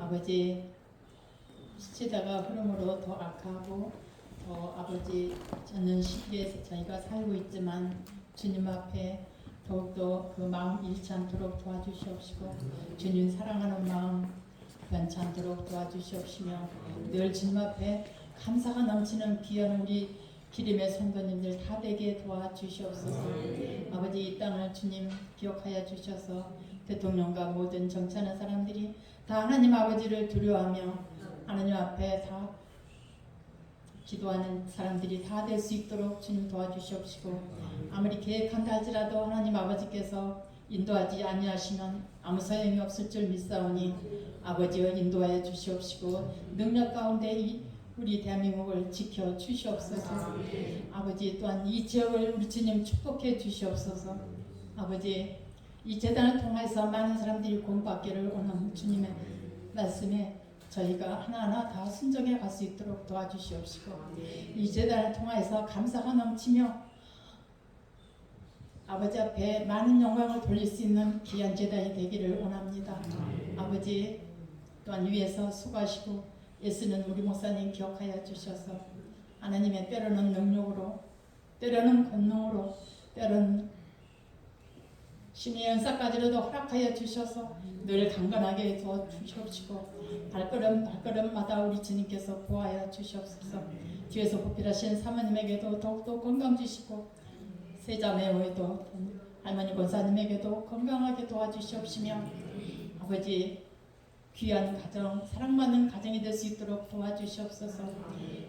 아버지 시대가 흐름으로 더 악하고 더 아버지 저는 시기에서 저희가 살고 있지만 주님 앞에 더욱더 그 마음 잃지 않도록 도와주시옵시고 주님 사랑하는 마음 변치 않도록 도와주시옵시며 늘 주님 앞에 감사가 넘치는 귀한 우리 기림의 성도님들 다 되게 도와주시옵소서. 아버지 이 땅을 주님 기억하여 주셔서 대통령과 모든 정치하는 사람들이 다 하나님 아버지를 두려워하며 하나님 앞에 다 기도하는 사람들이 다 될 수 있도록 주님 도와주시옵시고 아무리 계획한다 할지라도 하나님 아버지께서 인도하지 아니하시면 아무 소용이 없을 줄 믿사오니 아버지여 인도하여 주시옵시고 능력 가운데 우리 대한민국을 지켜 주시옵소서. 아버지 또한 이 지역을 우리 주님 축복해 주시옵소서. 아버지 이 재단을 통해서 많은 사람들이 구원받기를 원하는 주님의 말씀에 저희가 하나하나 다 순종해 갈 수 있도록 도와주시옵시고 이 재단을 통해서 감사가 넘치며 아버지 앞에 많은 영광을 돌릴 수 있는 귀한 재단이 되기를 원합니다. 아버지 또한 위에서 수고하시고 애쓰는 우리 목사님 기억하여 주셔서 하나님의 때로는 능력으로 때로는 권능으로 때로는 신의 연사까지로도 허락하여 주셔서 늘 강건하게 도와주시옵시고 발걸음마다 우리 주님께서 보호하여 주시옵소서. 뒤에서 보필하신 사모님에게도 더욱더 건강 주시고 세자매에도 할머니 권사님에게도 건강하게 도와주시옵시며 아버지 귀한 가정, 사랑받는 가정이 될 수 있도록 도와주시옵소서.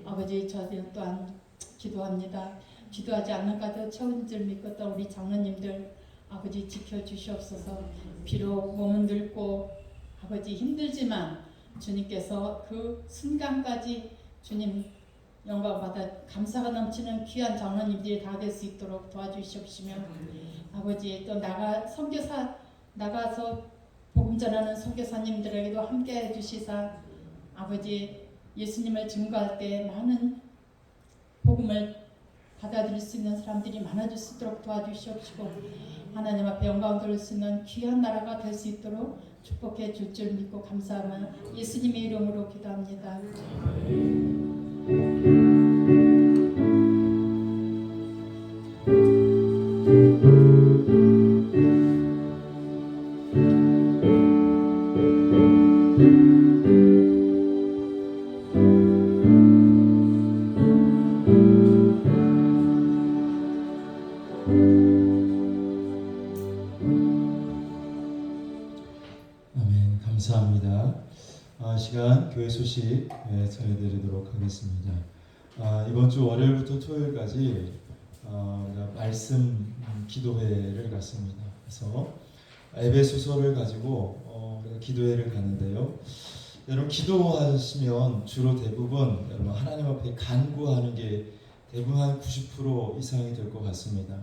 아버지 저희는 또한 기도합니다. 기도하지 않는 가도 채운 줄 믿고 또 우리 장로님들 아버지 지켜주시옵소서. 비록 몸은 늙고 아버지 힘들지만 주님께서 그 순간까지 주님 영광받아 감사가 넘치는 귀한 장로님들이 다 될 수 있도록 도와주시옵시며 아버지 또 나가서 복음 전하는 선교사님들에게도 함께해 주시사 아버지 예수님을 증거할 때 많은 복음을 받아들일 수 있는 사람들이 많아질 수 있도록 도와주시옵시고 하나님 앞에 영광 돌릴 수 있는 귀한 나라가 될 수 있도록 축복해 줄 줄 믿고 감사하며 예수님의 이름으로 기도합니다. 아멘. 감사합니다. 시간 교회 소식 전해드리도록 하겠습니다. 이번 주 월요일부터 토요일까지 말씀 기도회를 갔습니다. 그래서 에베소서를 가지고 우리가 기도회를 가는데요. 여러분 기도하시면 주로 대부분 여러분 하나님 앞에 간구하는 게 대부분 한 90% 이상이 될 것 같습니다.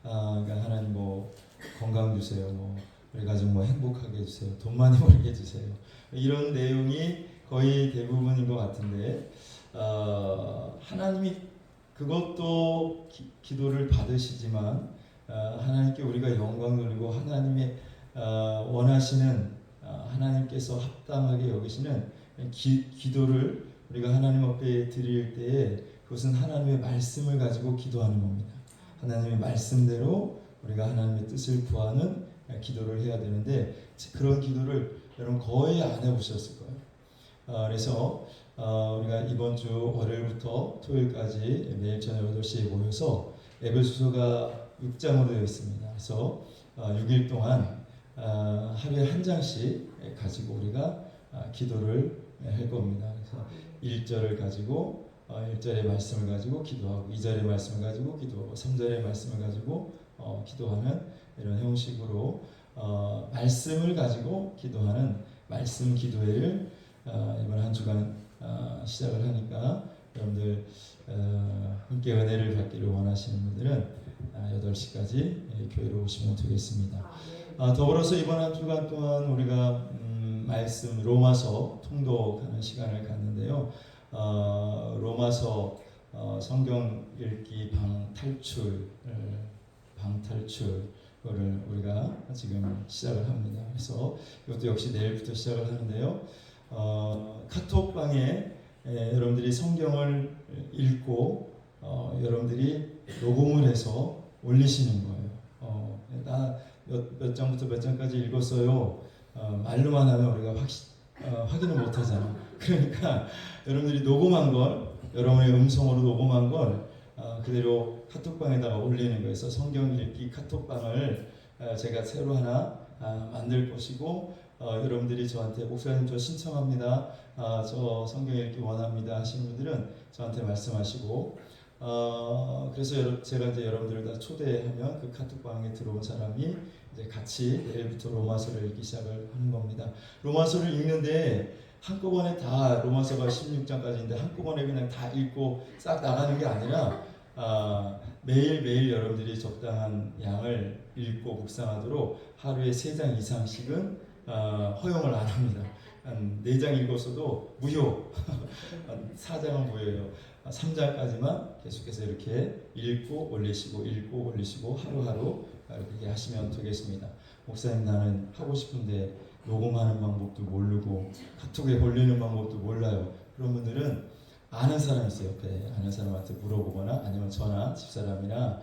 그러니까 하나님 뭐 건강 주세요, 뭐 우리 가족 뭐 행복하게 해주세요, 돈 많이 벌게 해주세요, 이런 내용이 거의 대부분인 것 같은데 하나님이 그것도 기도를 받으시지만 하나님께 우리가 영광 돌리고 하나님의 원하시는 하나님께서 합당하게 여기시는 기도를 우리가 하나님 앞에 드릴 때에 그것은 하나님의 말씀을 가지고 기도하는 겁니다. 하나님의 말씀대로 우리가 하나님의 뜻을 구하는 기도를 해야 되는데 그런 기도를 여러분 거의 안 해보셨을 거예요. 그래서 우리가 이번 주 월요일부터 토요일까지 매일 저녁 8시에 모여서 에베소서가 6장으로 되어 있습니다. 그래서 6일 동안 하루에 한 장씩 가지고 우리가 기도를 할 겁니다. 그래서 1절을 가지고 1절의 말씀을 가지고 기도하고 2절의 말씀을 가지고 기도하고 3절의 말씀을 가지고 기도하는 이런 형식으로 말씀을 가지고 기도하는 말씀 기도회를 이번 한 주간 시작을 하니까 여러분들 함께 은혜를 받기를 원하시는 분들은 8시까지 교회로 오시면 되겠습니다. 더불어서 이번 한 주간 동안 우리가 말씀 로마서 통독하는 시간을 갖는데요. 로마서 성경 읽기 방탈출을 우리가 지금 시작을 합니다. 그래서 이것도 역시 내일부터 시작을 하는데요. 카톡방에 여러분들이 성경을 읽고 여러분들이 녹음을 해서 올리시는 거예요. 나 몇 장부터 몇 장까지 읽었어요. 말로만 하면 우리가 확인을 못 하잖아. 그러니까 여러분들이 녹음한 걸, 여러분의 음성으로 녹음한 걸 그대로 카톡방에다가 올리는 거예요. 그래서 성경 읽기 카톡방을 제가 새로 하나 만들 것이고, 여러분들이 저한테 목사님 저 신청합니다, 저 성경 읽기 원합니다 하시는 분들은 저한테 말씀하시고, 그래서 제가 이제 여러분들을 다 초대하면 그 카톡방에 들어온 사람이 이제 같이 내일부터 로마서를 읽기 시작을 하는 겁니다. 로마서를 읽는데 한꺼번에 다 로마서가 16장까지인데 한꺼번에 그냥 다 읽고 싹 나가는 게 아니라 매일매일 여러분들이 적당한 양을 읽고 묵상하도록 하루에 3장 이상씩은 허용을 안 합니다. 한 4장 읽었어도 무효. 4장은 무효예요. 3장까지만 계속해서 이렇게 읽고 올리시고 하루하루 이렇게 하시면 되겠습니다. 목사님 나는 하고 싶은데 녹음하는 방법도 모르고 카톡에 올리는 방법도 몰라요. 그런 분들은 아는 사람 있어요. 옆에 아는 사람한테 물어보거나 아니면 저나 집사람이나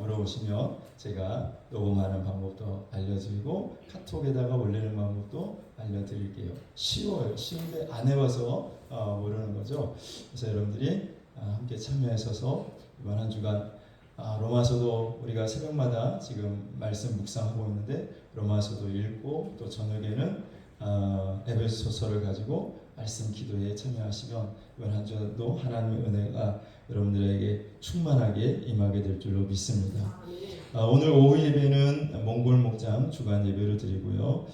물어보시면 제가 녹음하는 방법도 알려드리고 카톡에다가 올리는 방법도 알려드릴게요. 쉬워요. 쉬운데 안 해봐서 모르는 거죠. 그래서 여러분들이 함께 참여하셔서 이번 한 주간 로마서도 우리가 새벽마다 지금 말씀 묵상하고 있는데 로마서도 읽고 또 저녁에는 에베소서를 가지고 말씀 기도에 참여하시면 이번 한 주도 하나님의 은혜가 여러분들에게 충만하게 임하게 될 줄로 믿습니다. 오늘 오후 예배는 몽골 목장 주간 예배를 드리고요.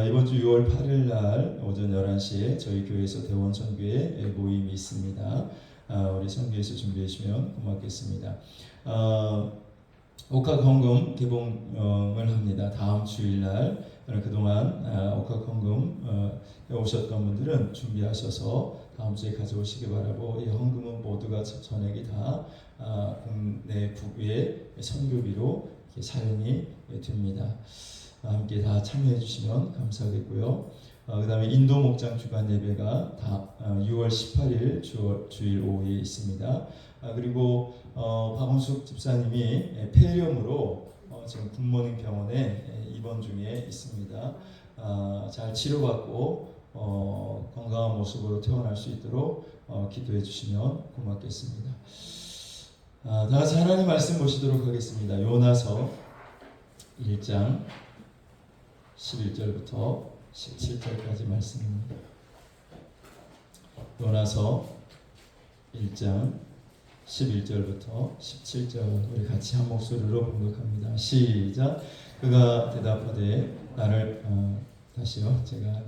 이번 주 6월 8일 날 오전 11시에 저희 교회에서 대원 선교회 모임이 있습니다. 우리 선교에서 준비해 주시면 고맙겠습니다. 옥합헌금 개봉을 합니다. 다음 주일날. 그동안 옥합헌금 오셨던 분들은 준비하셔서 다음 주에 가져오시기 바라고, 이 헌금은 모두가 전액이 다 국내 국외 선교비로 사용이 됩니다. 함께 다 참여해 주시면 감사하겠고요. 그 다음에 인도 목장 주간 예배가 6월 18일 주일 오후에 있습니다. 그리고 박원숙 집사님이 폐렴으로 지금 굿모닝 병원에 입원 중에 있습니다. 잘 치료받고 건강한 모습으로 퇴원할 수 있도록 기도해 주시면 고맙겠습니다. 다 같이 하나님 말씀 보시도록 하겠습니다. 요나서 1장 11절부터 17절까지 말씀입니다. 요나서 1장 11절부터 17절 우리 같이 한 목소리로 봉독합니다. 시작. 그가 대답하되 나를 다시요. 제가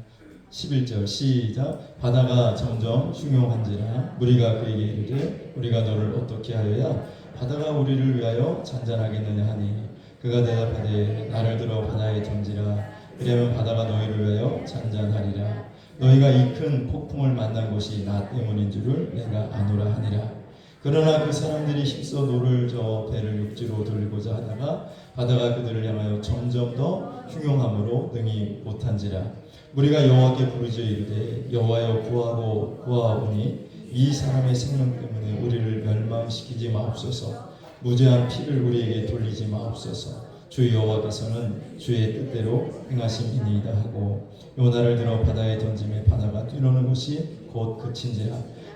11절 시작. 바다가 점점 흉용한지라 무리가 그에게 이르되 우리가 너를 어떻게 하여야 바다가 우리를 위하여 잔잔하겠느냐 하니 그가 대답하되 나를 들어 바다에 던지라. 그러면 바다가 너희를 위하여 잔잔하리라. 너희가 이 큰 폭풍을 만난 것이 나 때문인 줄을 내가 아노라 하니라. 그러나 그 사람들이 힘써 노를 저어 배를 육지로 돌리고자 하다가 바다가 그들을 향하여 점점 더 흉용함으로 능히 못한지라. 우리가 여호와께 부르짖어 이르되 여호와여 구하오니 이 사람의 생명 때문에 우리를 멸망시키지 마옵소서. 무죄한 피를 우리에게 돌리지 마옵소서. 주 여호와께서는 주의 뜻대로 행하심이니이다 하고 요나를 들어 바다에 던짐에 바다가 뛰노는 것이 곧 그친지라.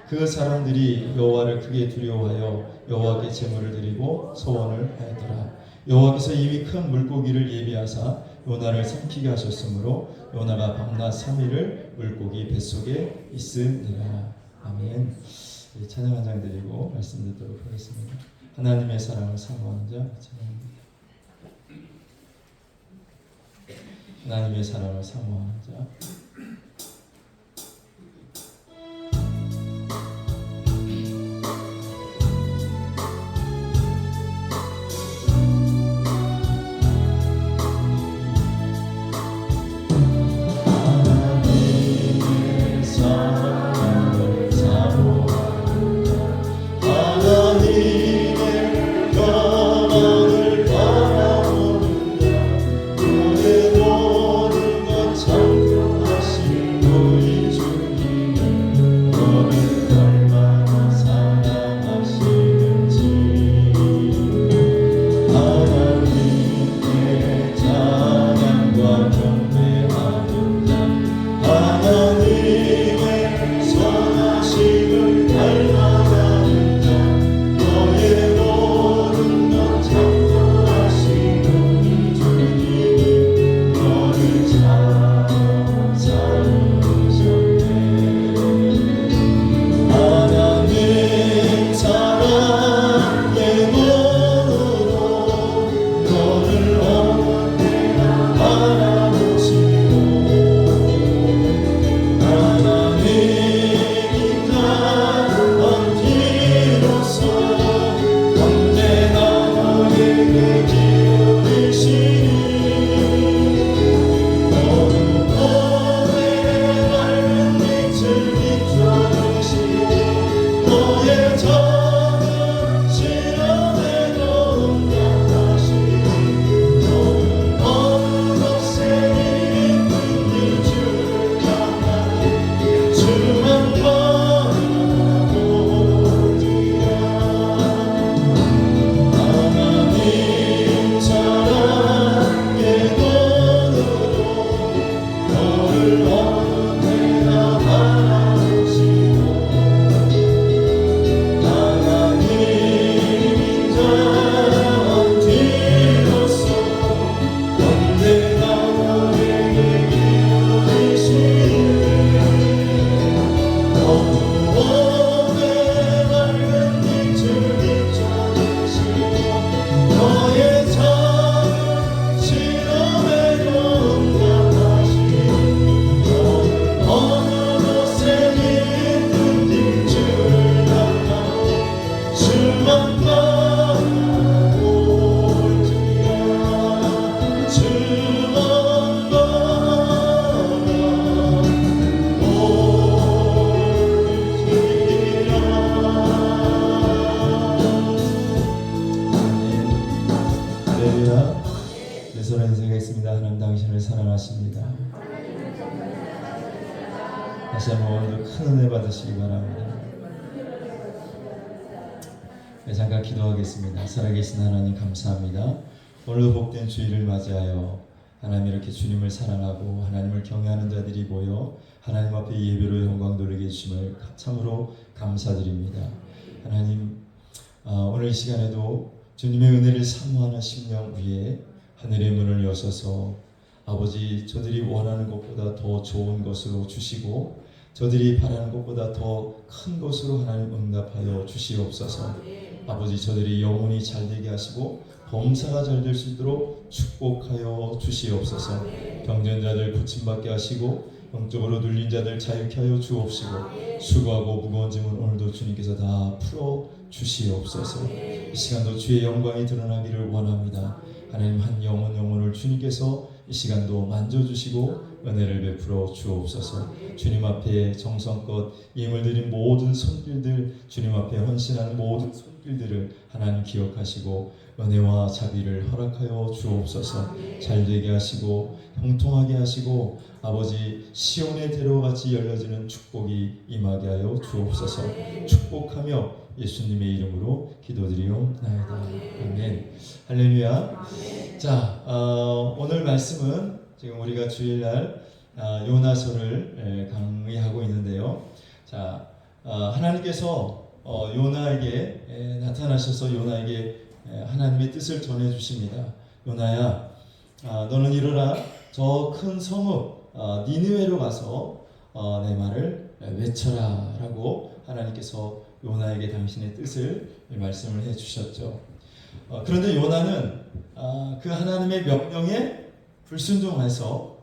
그 사람들이 여호와를 크게 두려워하여 여호와께 제물을 드리고 소원을 하였더라. 여호와께서 이미 큰 물고기를 예비하사 요나를 삼키게 하셨으므로 요나가 밤낮 3일을 물고기 뱃속에 있으니라. 아멘. 찬양 한 장 드리고 말씀 듣도록 하겠습니다. 하나님의 사랑을 사모하는 자 찬양합니다. 하나님의 사랑을 사모하는 자. 모든 것 참 다시 한번 오늘도 큰 은혜 받으시기 바랍니다. 네, 잠깐 기도하겠습니다. 살아계신 하나님 감사합니다. 오늘도 복된 주일을 맞이하여 하나님 이렇게 주님을 사랑하고 하나님을 경외하는 자들이 모여 하나님 앞에 예배로 영광 돌리게 해주심을 참으로 감사드립니다. 하나님, 오늘 이 시간에도 주님의 은혜를 사모하는 심령 위에 하늘의 문을 여셔서 아버지, 저들이 원하는 것보다 더 좋은 것으로 주시고 저들이 바라는 것보다 더 큰 것으로 하나님 응답하여 주시옵소서. 아버지, 저들이 영혼이 잘되게 하시고 범사가 잘 될 수 있도록 축복하여 주시옵소서. 경전자들 고침받게 하시고 영적으로 눌린 자들 자유케 하여 주옵시고 수고하고 무거운 짐은 오늘도 주님께서 다 풀어 주시옵소서. 이 시간도 주의 영광이 드러나기를 원합니다. 하나님, 한 영혼을 주님께서 이 시간도 만져주시고 은혜를 베풀어 주옵소서. 주님 앞에 정성껏 예물 드린 모든 손길들, 주님 앞에 헌신하는 모든 손길들을 하나님 기억하시고 은혜와 자비를 허락하여 주옵소서. 잘되게 하시고 형통하게 하시고 아버지, 시온의 대로 같이 열려지는 축복이 임하게 하여 주옵소서. 축복하며 예수님의 이름으로 기도드리옵나이다. 아멘. 할렐루야. 자, 오늘 말씀은 지금 우리가 주일날 요나서를 강의하고 있는데요. 자, 하나님께서 요나에게 나타나셔서 요나에게 하나님의 뜻을 전해 주십니다. 요나야, 너는 일어나 저 큰 성읍 니느웨로 가서 내 말을 외쳐라 라고 하나님께서 요나에게 당신의 뜻을 말씀을 해주셨죠. 그런데 요나는 그 하나님의 명령에 불순종해서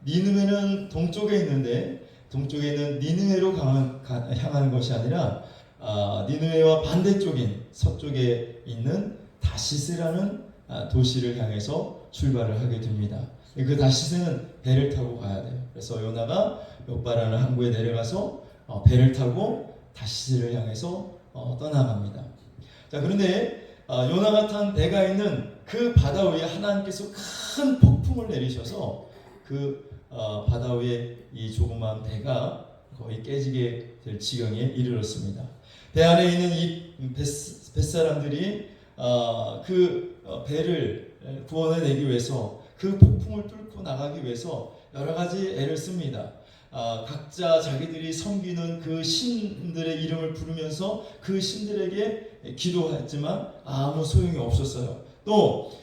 니느웨는 동쪽에 있는데 동쪽에 있는 니느웨로 향하는 것이 아니라 니느웨와 반대쪽인 서쪽에 있는 다시스라는 도시를 향해서 출발을 하게 됩니다. 그 다시스는 배를 타고 가야 돼요. 그래서 요나가 요바라는 항구에 내려가서 배를 타고 다시스를 향해서 떠나갑니다. 자, 그런데 요나가 탄 배가 있는 그 바다 위에 하나님께서 큰 폭풍을 내리셔서 그 바다 위에 이 조그만 배가 거의 깨지게 될 지경에 이르렀습니다. 배 안에 있는 이 뱃사람들이 그 배를 구원해내기 위해서 그 폭풍을 뚫고 나가기 위해서 여러 가지 애를 씁니다. 각자 자기들이 섬기는 그 신들의 이름을 부르면서 그 신들에게 기도했지만 아무 소용이 없었어요. 또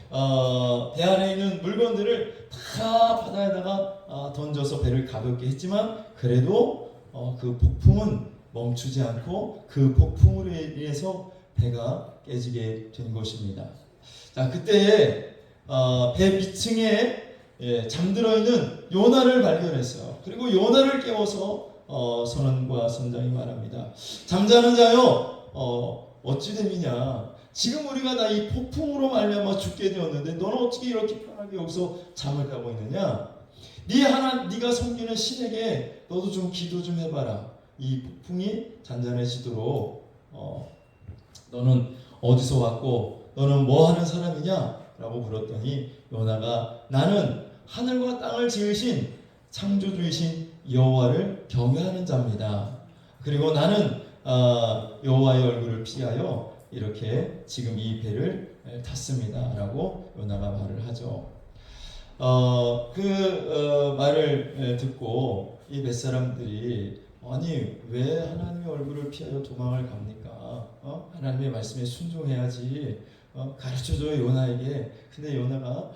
배 안에 있는 물건들을 다 바다에다가 던져서 배를 가볍게 했지만 그래도 그 폭풍은 멈추지 않고 그 폭풍으로 인해서 배가 깨지게 된 것입니다. 자, 그때 배 밑층에 잠들어 있는 요나를 발견했어요. 그리고 요나를 깨워서 선원과 선장이 말합니다. 잠자는 자여, 어찌 됨이냐? 지금 우리가 다 이 폭풍으로 말미암아 죽게 되었는데 너는 어떻게 이렇게 편하게 여기서 잠을 자고 있느냐? 네가 섬기는 신에게 너도 좀 기도 좀 해봐라. 이 폭풍이 잔잔해지도록 너는 어디서 왔고 너는 뭐 하는 사람이냐? 라고 물었더니 요나가 나는 하늘과 땅을 지으신 창조주이신 여호와를 경외하는 자입니다. 그리고 나는 여호와의 얼굴을 피하여 이렇게 지금 이 배를 탔습니다. 라고 요나가 말을 하죠. 그 말을 듣고 이 뱃사람들이 아니 왜 하나님의 얼굴을 피하여 도망을 갑니까? 하나님의 말씀에 순종해야지. 가르쳐줘요 요나에게. 근데 요나가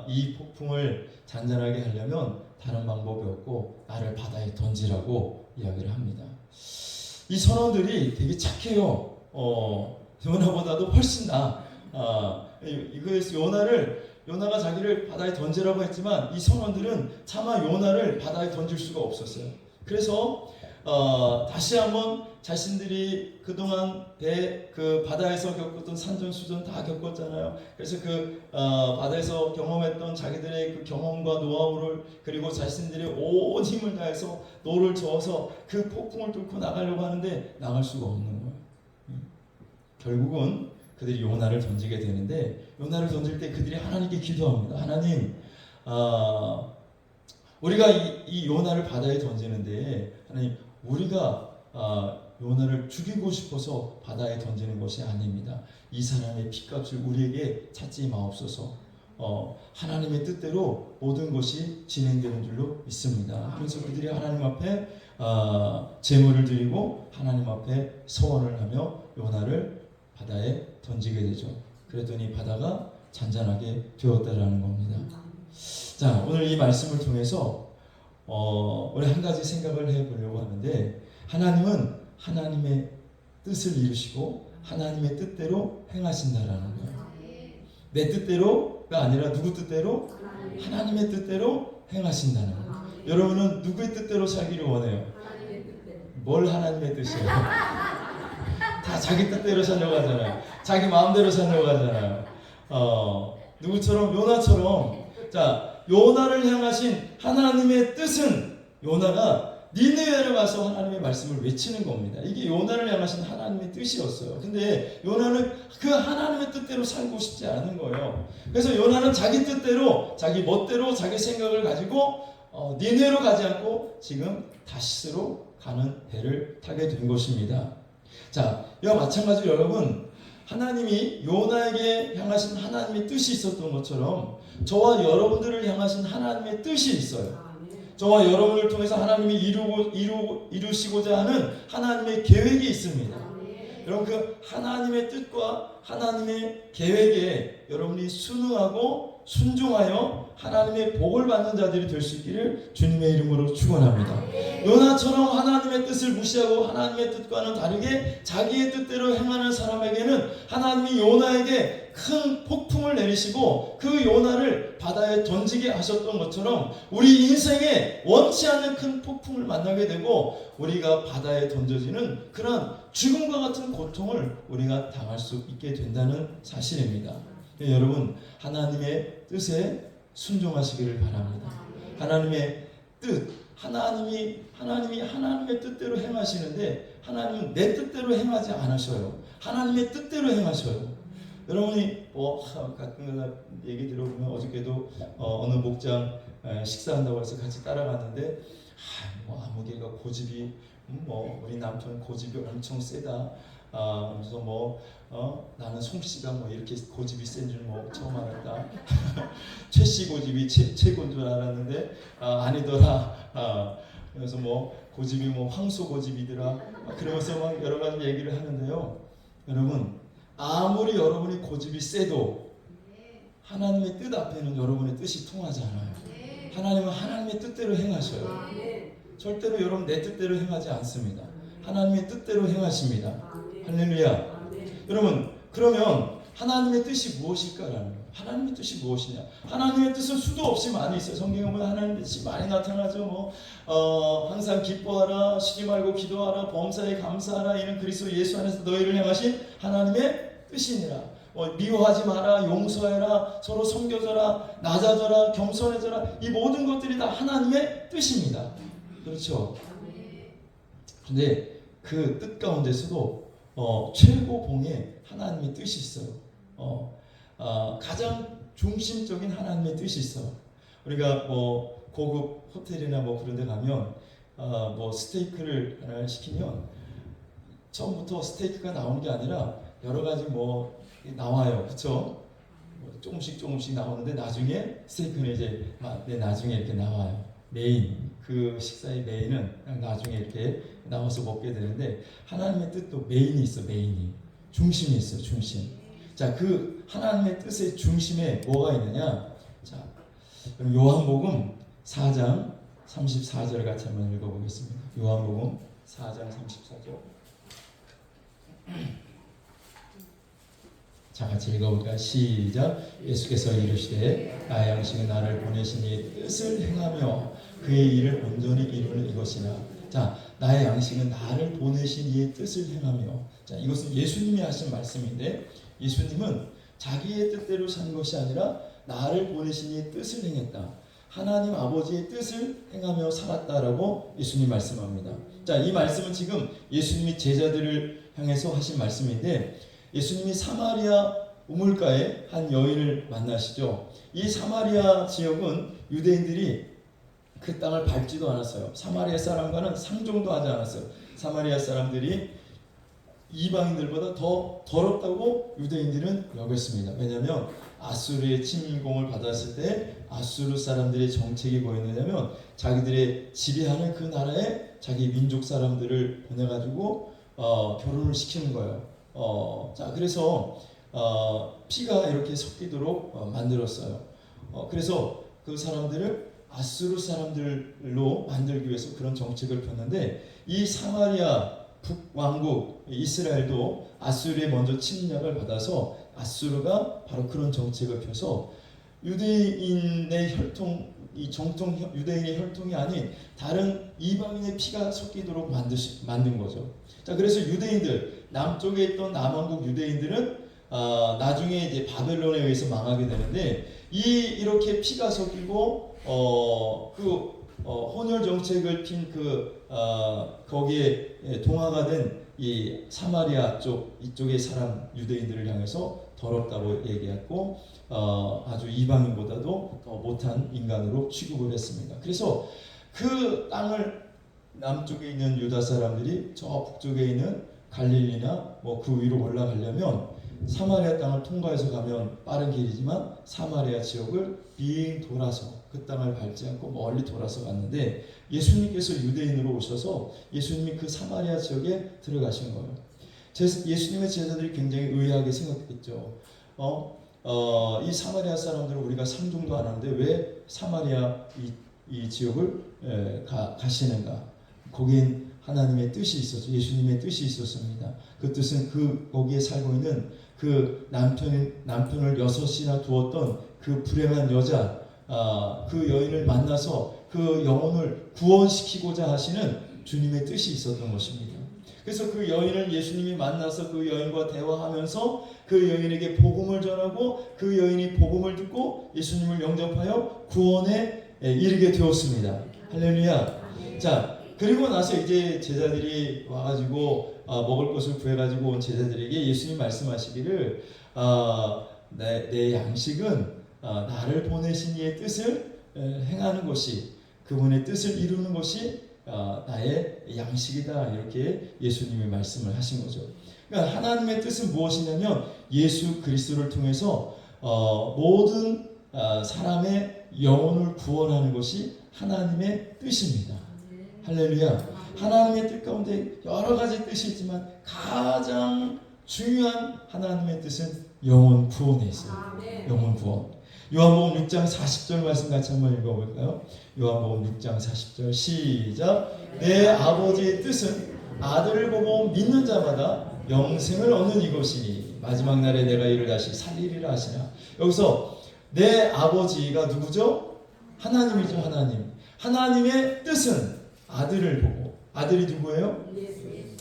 이 폭풍을 잔잔하게 하려면 다른 방법이 없고 나를 바다에 던지라고 이야기를 합니다. 이 선원들이 되게 착해요. 요나보다도 훨씬 나. 이거에서 요나가 자기를 바다에 던지라고 했지만 이 선원들은 차마 요나를 바다에 던질 수가 없었어요. 그래서 다시 한번 자신들이 그동안 그 바다에서 겪었던 산전수전 다 겪었잖아요. 그래서 그 바다에서 경험했던 자기들의 그 경험과 노하우를 그리고 자신들의 온 힘을 다해서 노를 저어서 그 폭풍을 뚫고 나가려고 하는데 나갈 수가 없는 거예요. 결국은 그들이 요나를 던지게 되는데 요나를 던질 때 그들이 하나님께 기도합니다. 하나님, 우리가 이 요나를 바다에 던지는데 하나님 우리가 요나를 죽이고 싶어서 바다에 던지는 것이 아닙니다. 이 사람의 피값을 우리에게 찾지 마옵소서. 하나님의 뜻대로 모든 것이 진행되는 줄로 믿습니다. 그래서 그들이 하나님 앞에 제물을 드리고 하나님 앞에 서원을 하며 요나를 바다에 던지게 되죠. 그랬더니 바다가 잔잔하게 되었다라는 겁니다. 자, 오늘 이 말씀을 통해서 우리 한 가지 생각을 해보려고 하는데, 하나님은 하나님의 뜻을 이루시고 하나님의 뜻대로 행하신다라는 거예요. 내 뜻대로가 아니라 누구 뜻대로? 하나님의 뜻대로 행하신다는 거예요. 여러분은 누구의 뜻대로 살기를 원해요? 뭘 하나님의 뜻이에요? 다 자기 뜻대로 살려고 하잖아요. 자기 마음대로 살려고 하잖아요. 누구처럼? 요나처럼. 자, 요나를 향하신 하나님의 뜻은 요나가 니느웨로 가서 하나님의 말씀을 외치는 겁니다. 이게 요나를 향하신 하나님의 뜻이었어요. 근데 요나는 그 하나님의 뜻대로 살고 싶지 않은 거예요. 그래서 요나는 자기 뜻대로, 자기 멋대로, 자기 생각을 가지고 니느웨로 가지 않고 지금 다시스로 가는 배를 타게 된 것입니다. 자, 이와 마찬가지로 여러분, 하나님이 요나에게 향하신 하나님의 뜻이 있었던 것처럼 저와 여러분들을 향하신 하나님의 뜻이 있어요. 저와 여러분을 통해서 하나님이 이루시고자 하는 하나님의 계획이 있습니다. 여러분, 그 하나님의 뜻과 하나님의 계획에 여러분이 순응하고 순종하여 하나님의 복을 받는 자들이 될 수 있기를 주님의 이름으로 축원합니다. 요나처럼 하나님의 뜻을 무시하고 하나님의 뜻과는 다르게 자기의 뜻대로 행하는 사람에게는 하나님이 요나에게 큰 폭풍을 내리시고 그 요나를 바다에 던지게 하셨던 것처럼 우리 인생에 원치 않는 큰 폭풍을 만나게 되고 우리가 바다에 던져지는 그런 죽음과 같은 고통을 우리가 당할 수 있게 된다는 사실입니다. 여러분, 하나님의 뜻에 순종하시기를 바랍니다. 하나님의 뜻, 하나님이 하나님의 뜻대로 행하시는데 하나님은 내 뜻대로 행하지 않으셔요. 하나님의 뜻대로 행하셔요. 여러분이 가끔 얘기 들어보면 어저께도 어느 목장 식사한다고 해서 같이 따라갔는데 아무개가 고집이 우리 남편 고집이 엄청 세다. 그래서 나는 송씨가 이렇게 고집이 센 줄 처음 알았다. 최씨 고집이 최고인 줄 알았는데 아니더라. 그래서 고집이 황소 고집이더라. 그러면서 막 여러 가지 얘기를 하는데요. 여러분, 아무리 여러분이 고집이 세도 하나님의 뜻 앞에는 여러분의 뜻이 통하지 않아요. 하나님은 하나님의 뜻대로 행하셔요. 절대로 여러분 내 뜻대로 행하지 않습니다. 하나님의 뜻대로 행하십니다. 할렐루야. 여러분, 그러면 하나님의 뜻이 무엇일까라는 거예요. 하나님의 뜻이 무엇이냐? 하나님의 뜻은 수도 없이 많이 있어요. 성경에 보면 하나님의 뜻이 많이 나타나죠. 항상 기뻐하라, 쉬지 말고 기도하라, 범사에 감사하라. 이는 그리스도 예수 안에서 너희를 향하신 하나님의 뜻이니라. 미워하지 마라, 용서해라, 서로 섬겨줘라, 낮아져라, 겸손해져라. 이 모든 것들이 다 하나님의 뜻입니다. 그렇죠? 근데 그 뜻 가운데서도 최고봉에 하나님의 뜻이 있어요. 가장 중심적인 하나님의 뜻이 있어요. 우리가 고급 호텔이나 그런 데 가면 스테이크를 하나 시키면 처음부터 스테이크가 나오는 게 아니라 여러 가지 나와요. 그렇죠? 조금씩 나오는데 나중에 스테이크는 이제 나중에 이렇게 나와요. 메인, 그 식사의 메인은 나중에 이렇게 나와서 먹게 되는데 하나님의 뜻도 메인이 있어. 메인이 중심이 있어. 중심. 자, 그 하나님의 뜻의 중심에 뭐가 있느냐? 자, 그럼 요한복음 4장 34절 같이 한번 읽어보겠습니다. 요한복음 4장 34절. 자, 같이 읽어볼까요? 시작. 예수께서 이르시되 나의 양식은 나를 보내신 이의 뜻을 행하며 그의 일을 온전히 이루는 이것이나. 자, 나의 양식은 나를 보내신 이의 뜻을 행하며. 자, 이것은 예수님이 하신 말씀인데 예수님은 자기의 뜻대로 산 것이 아니라 나를 보내신 이의 뜻을 행했다. 하나님 아버지의 뜻을 행하며 살았다라고 예수님 말씀합니다. 자, 이 말씀은 지금 예수님이 제자들을 향해서 하신 말씀인데 예수님이 사마리아 우물가에 한 여인을 만나시죠. 이 사마리아 지역은 유대인들이 그 땅을 밟지도 않았어요. 사마리아 사람과는 상종도 하지 않았어요. 사마리아 사람들이 이방인들보다 더 더럽다고 유대인들은 여겼습니다. 왜냐하면 아수르의 침공을 받았을 때 아수르 사람들의 정책이 뭐였느냐면 자기들의 지배하는 그 나라에 자기 민족 사람들을 보내가지고 결혼을 시키는 거예요. 자, 그래서 피가 이렇게 섞이도록 만들었어요. 그래서 그 사람들을 아수르 사람들로 만들기 위해서 그런 정책을 폈는데, 이 사마리아 북왕국 이스라엘도 아수르에 먼저 침략을 받아서 아수르가 바로 그런 정책을 펴서 유대인의 혈통, 이 정통 유대인의 혈통이 아닌 다른 이방인의 피가 섞이도록 만든 거죠. 자, 그래서 유대인들, 남쪽에 있던 남왕국 유대인들은 나중에 이제 바벨론에 의해서 망하게 되는데, 이렇게 피가 섞이고 혼혈 정책을 핀 거기에 동화가 된 이 사마리아 이쪽의 사람 유대인들을 향해서 더럽다고 얘기했고, 아주 이방인보다도 더 못한 인간으로 취급을 했습니다. 그래서 그 땅을 남쪽에 있는 유다 사람들이 저 북쪽에 있는 갈릴리나 그 위로 올라가려면 사마리아 땅을 통과해서 가면 빠른 길이지만 사마리아 지역을 빙 돌아서 그 땅을 밟지 않고 멀리 돌아서 갔는데, 예수님께서 유대인으로 오셔서 예수님이 그 사마리아 지역에 들어가신 거예요. 예수님의 제자들이 굉장히 의아하게 생각했죠. 이 사마리아 사람들은 우리가 상종도 안 하는데 왜 사마리아 이 지역을 가시는가? 거긴 하나님의 뜻이 있었죠. 예수님의 뜻이 있었습니다. 그 뜻은 거기에 살고 있는 그 남편을 6이나 두었던 그 불행한 여자, 그 여인을 만나서 그 영혼을 구원시키고자 하시는 주님의 뜻이 있었던 것입니다. 그래서 그 여인을 예수님이 만나서 그 여인과 대화하면서 그 여인에게 복음을 전하고 그 여인이 복음을 듣고 예수님을 영접하여 구원에 이르게 되었습니다. 할렐루야. 자, 그리고 나서 이제 제자들이 와가지고 먹을 것을 구해가지고 온 제자들에게 예수님 말씀하시기를 내 양식은 나를 보내신 이의 뜻을 행하는 것이, 그분의 뜻을 이루는 것이 나의 양식이다, 이렇게 예수님이 말씀을 하신 거죠. 그러니까 하나님의 뜻은 무엇이냐면 예수 그리스도를 통해서 모든 사람의 영혼을 구원하는 것이 하나님의 뜻입니다. 할렐루야. 하나님의 뜻 가운데 여러 가지 뜻이 있지만 가장 중요한 하나님의 뜻은 영혼 구원에 있어요. 영혼 구원. 요한복음 6장 40절 말씀 같이 한번 읽어볼까요? 요한복음 6장 40절 시작. 내 아버지의 뜻은 아들을 보고 믿는 자마다 영생을 얻는 이것이니 마지막 날에 내가 이를 다시 살리리라 하시나. 여기서 내 아버지가 누구죠? 하나님이죠. 하나님. 하나님의 뜻은 아들을 보고, 아들이 누구예요?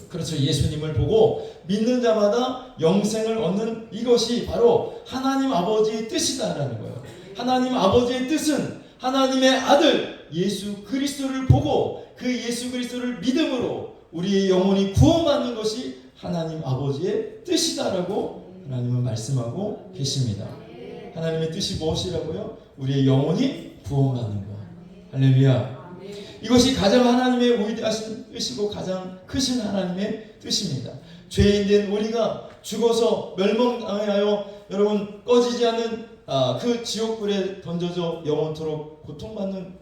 그렇죠. 예수님을 보고 믿는 자마다 영생을 얻는 이것이 바로 하나님 아버지의 뜻이다라는 거예요. 하나님 아버지의 뜻은 하나님의 아들 예수 그리스도를 보고 그 예수 그리스도를 믿음으로 우리의 영혼이 구원받는 것이 하나님 아버지의 뜻이다라고 하나님은 말씀하고 계십니다. 하나님의 뜻이 무엇이라고요? 우리의 영혼이 구원받는 것. 할렐루야. 이것이 가장 하나님의 위대하신 뜻이고 가장 크신 하나님의 뜻입니다. 죄인된 우리가 죽어서 멸망하여 여러분 꺼지지 않는 그 지옥불에 던져져 영원토록 고통받는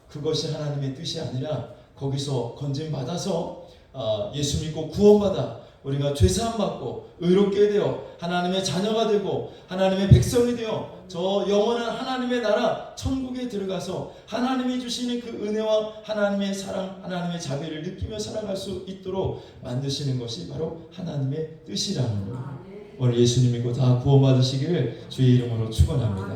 그것이 하나님의 뜻이 아니라, 거기서 건짐받아서 예수 믿고 구원받아 우리가 죄사함 받고 의롭게 되어 하나님의 자녀가 되고 하나님의 백성이 되어 저 영원한 하나님의 나라 천국에 들어가서 하나님이 주시는 그 은혜와 하나님의 사랑, 하나님의 자비를 느끼며 살아갈 수 있도록 만드시는 것이 바로 하나님의 뜻이라는 거예요. 오늘 예수님 믿고 다 구원받으시기를 주의 이름으로 축원합니다.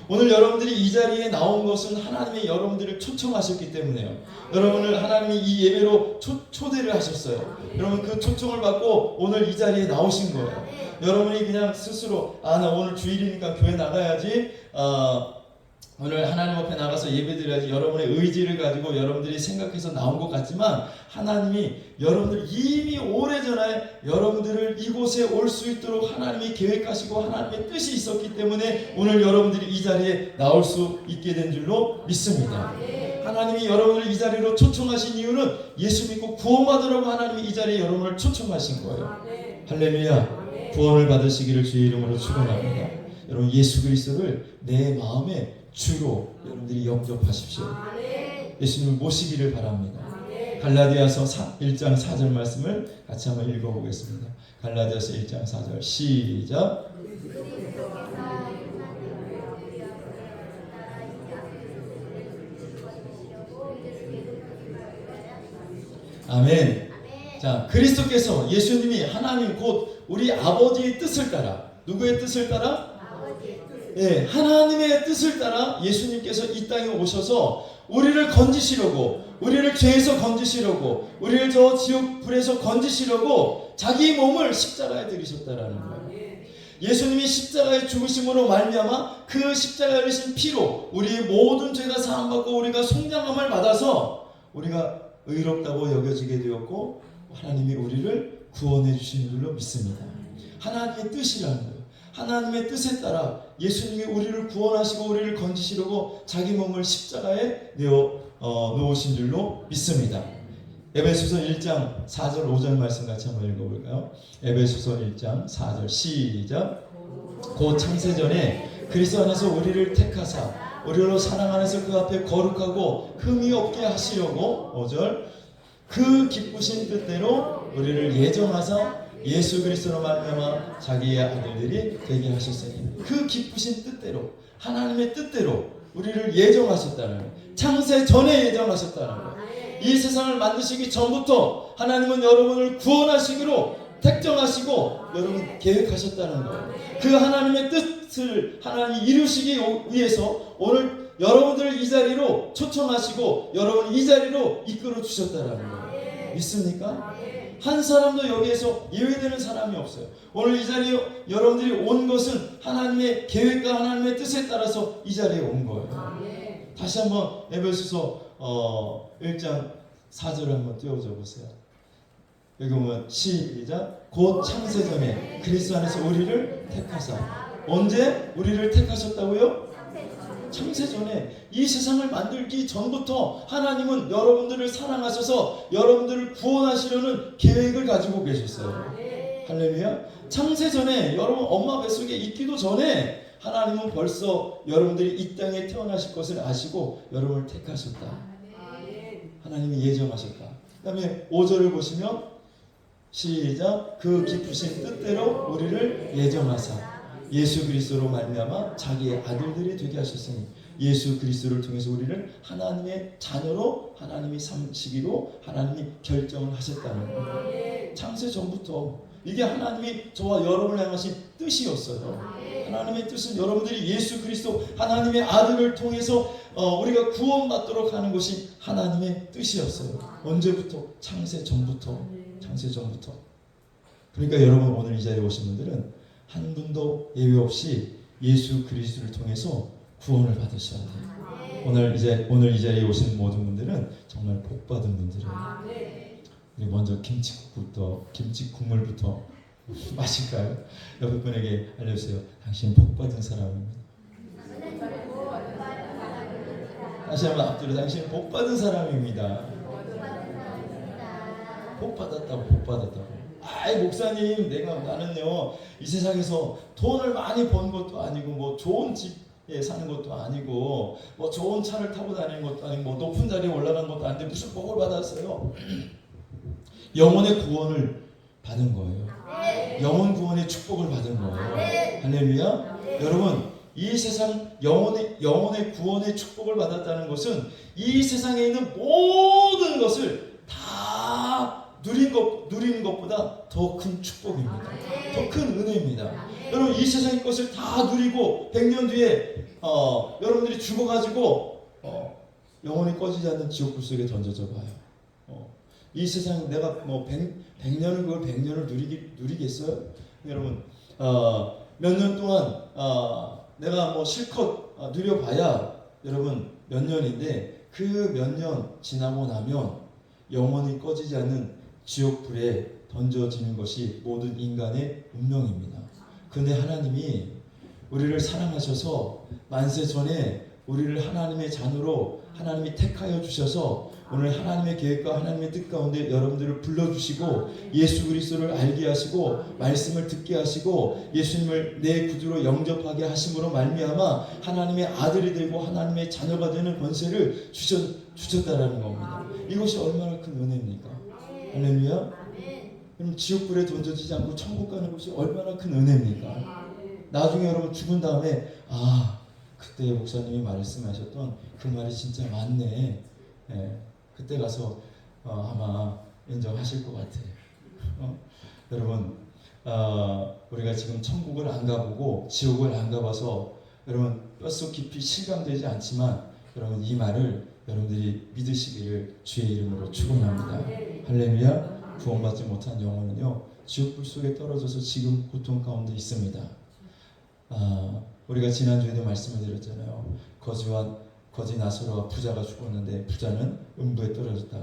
오늘 여러분들이 이 자리에 나온 것은 하나님이 여러분들을 초청하셨기 때문에요. 여러분을 하나님이 이 예배로 초대를 하셨어요. 여러분 그 초청을 받고 오늘 이 자리에 나오신 거예요. 여러분이 그냥 스스로 나 오늘 주일이니까 교회 나가야지, 오늘 하나님 앞에 나가서 예배드려야지, 여러분의 의지를 가지고 여러분들이 생각해서 나온 것 같지만 하나님이 여러분들 이미 오래전에 여러분들을 이곳에 올 수 있도록 하나님이 계획하시고 하나님의 뜻이 있었기 때문에 오늘 여러분들이 이 자리에 나올 수 있게 된 줄로 믿습니다. 하나님이 여러분을 이 자리로 초청하신 이유는 예수 믿고 구원받으라고 하나님이 이 자리에 여러분을 초청하신 거예요. 할렐루야. 구원을 받으시기를 주의 이름으로 축원합니다. 여러분 예수 그리스도를 내 마음의 주로 여러분들이 영접하십시오. 예수님을 모시기를 바랍니다. 갈라디아서 1장 4절 말씀을 같이 한번 읽어보겠습니다. 갈라디아서 1장 4절 시작. 아멘. 자, 그리스도께서 예수님이 하나님 곧 우리 아버지의 뜻을 따라 누구의 뜻을 따라? 예, 하나님의 뜻을 따라 예수님께서 이 땅에 오셔서 우리를 건지시려고, 우리를 죄에서 건지시려고, 우리를 저 지옥 불에서 건지시려고 자기 몸을 십자가에 들이셨다라는 거예요. 예수님이 십자가에 죽으심으로 말미암아 그 십자가에 흘리신 피로 우리의 모든 죄가 사함받고 우리가 송장함을 받아서 우리가 의롭다고 여겨지게 되었고 하나님이 우리를 구원해 주시는 줄로 믿습니다. 하나님의 뜻이라는 거예요. 하나님의 뜻에 따라 예수님이 우리를 구원하시고 우리를 건지시려고 자기 몸을 십자가에 내어 놓으신 줄로 믿습니다. 에베소서 1장 4절 5절 말씀 같이 한번 읽어볼까요? 에베소서 1장 4절 시작. 곧 창세전에 그리스도 안에서 우리를 택하사 우리로 사랑 안에서 그 앞에 거룩하고 흠이 없게 하시려고 5절 그 기쁘신 뜻대로 우리를 예정하사 예수 그리스도로 말미암아 자기의 아들들이 되게 하셨으니 그 기쁘신 뜻대로 하나님의 뜻대로 우리를 예정하셨다는 거예요. 창세 전에 예정하셨다는 거예요. 이 세상을 만드시기 전부터 하나님은 여러분을 구원하시기로 택정하시고 여러분 계획하셨다는 거예요. 그 하나님의 뜻을 하나님이 이루시기 위해서 오늘 여러분들을 이 자리로 초청하시고 여러분을 이 자리로 이끌어 주셨다는 거예요. 믿습니까? 한 사람도 여기에서 예외되는 사람이 없어요. 오늘 이 자리에 여러분들이 온 것은 하나님의 계획과 하나님의 뜻에 따라서 이 자리에 온 거예요. 다시 한번 에베소서 1장 4절을 한번 띄워줘 보세요. 여기 보면 시작. 곧 창세전에 그리스도 안에서 우리를 택하사. 언제 우리를 택하셨다고요? 창세전에 이 세상을 만들기 전부터 하나님은 여러분들을 사랑하셔서 여러분들을 구원하시려는 계획을 가지고 계셨어요. 할렐루야. 창세전에 여러분 엄마 뱃속에 있기도 전에 하나님은 벌써 여러분들이 이 땅에 태어나실 것을 아시고 여러분을 택하셨다. 하나님이 예정하셨다. 그 다음에 5절을 보시면 시작. 그 기쁘신 뜻대로 우리를 예정하사 예수 그리스도로 말미암아 자기의 아들들이 되게 하셨으니 예수 그리스도를 통해서 우리를 하나님의 자녀로 하나님이 삼시기로 하나님이 결정을 하셨다는 거예요. 창세 전부터 이게 하나님이 저와 여러분을 향하신 뜻이었어요. 하나님의 뜻은 여러분들이 예수 그리스도 하나님의 아들을 통해서 우리가 구원받도록 하는 것이 하나님의 뜻이었어요. 언제부터? 창세 전부터. 창세 전부터. 그러니까 여러분 오늘 이 자리에 오신 분들은 한 분도 예외 없이 예수 그리스도를 통해서 구원을 받으셔야 돼요. 오늘 이 자리에 오신 모든 분들은 정말 복 받은 분들이에요. 우리 먼저 김치국물부터 마실까요? 옆에 분에게 알려주세요. 당신 복 받은 사람입니다. 다시 한번 앞뒤로 당신 복 받은 사람입니다. 복 받았다고 복 받았다고. 아이 목사님 나는요 이 세상에서 돈을 많이 번 것도 아니고 뭐 좋은 집에 사는 것도 아니고 뭐 좋은 차를 타고 다니는 것도 아니고 뭐 높은 자리에 올라간 것도 아닌데 무슨 복을 받았어요? 영혼의 구원을 받은 거예요. 영혼 구원의 축복을 받은 거예요. 할렐루야. 여러분 이 세상 영혼의 구원의 축복을 받았다는 것은 이 세상에 있는 모든 것을 다 누리는 것보다 더 큰 축복입니다. 더 큰 은혜입니다. 여러분 이 세상의 것을 다 누리고 100년 뒤에 여러분들이 죽어가지고 영혼이 꺼지지 않는 지옥불 속에 던져져 봐요. 이 세상 내가 뭐 100년을 그걸 100년을 누리겠어요? 여러분 몇 년 동안 내가 뭐 실컷 누려봐야 여러분 몇 년인데 그 몇 년 지나고 나면 영원히 꺼지지 않는 지옥불에 던져지는 것이 모든 인간의 운명입니다. 그런데 하나님이 우리를 사랑하셔서 만세 전에 우리를 하나님의 자녀로 하나님이 택하여 주셔서 오늘 하나님의 계획과 하나님의 뜻 가운데 여러분들을 불러주시고 예수 그리스도를 알게 하시고 말씀을 듣게 하시고 예수님을 내 구주로 영접하게 하심으로 말미암아 하나님의 아들이 되고 하나님의 자녀가 되는 권세를 주셨다라는 겁니다. 이것이 얼마나 큰 은혜입니까? 할렐루야. 그럼 지옥불에 던져지지 않고 천국 가는 것이 얼마나 큰 은혜입니까? 나중에 여러분 죽은 다음에 그때 목사님이 말씀하셨던 그 말이 진짜 맞네. 그때 가서 아마 인정하실 것 같아요. 여러분 우리가 지금 천국을 안 가보고 지옥을 안 가봐서 여러분 뼛속 깊이 실감되지 않지만 여러분 이 말을 여러분들이 믿으시기를 주의 이름으로 축원합니다. 할렐루야. 구원받지 못한 영혼은요 지옥불 속에 떨어져서 지금 고통 가운데 있습니다. 우리가 지난주에도 말씀을 드렸잖아요. 거지 나사로와 부자가 죽었는데 부자는 음부에 떨어졌다.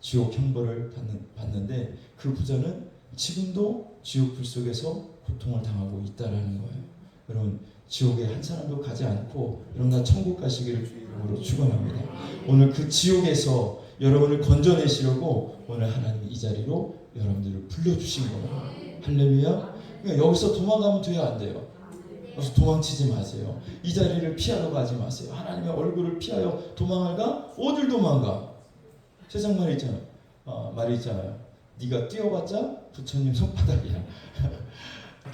지옥 형벌을 받는데 그 부자는 지금도 지옥불 속에서 고통을 당하고 있다라는 거예요. 여러분 지옥에 한 사람도 가지 않고 여러분 다 천국 가시기를 주의 이름으로 축원합니다. 오늘 그 지옥에서 여러분을 건져내시려고 오늘 하나님이 이 자리로 여러분들을 불러주신 거예요. 할렐루야. 그러니까 여기서 도망가면 돼야 안 돼요. 여기서 도망치지 마세요. 이 자리를 피하러 가지 마세요. 하나님의 얼굴을 피하여 도망을 가? 어딜 도망가? 세상 말이 있잖아요. 말이 있잖아요. 네가 뛰어봤자 부처님 손바닥이야.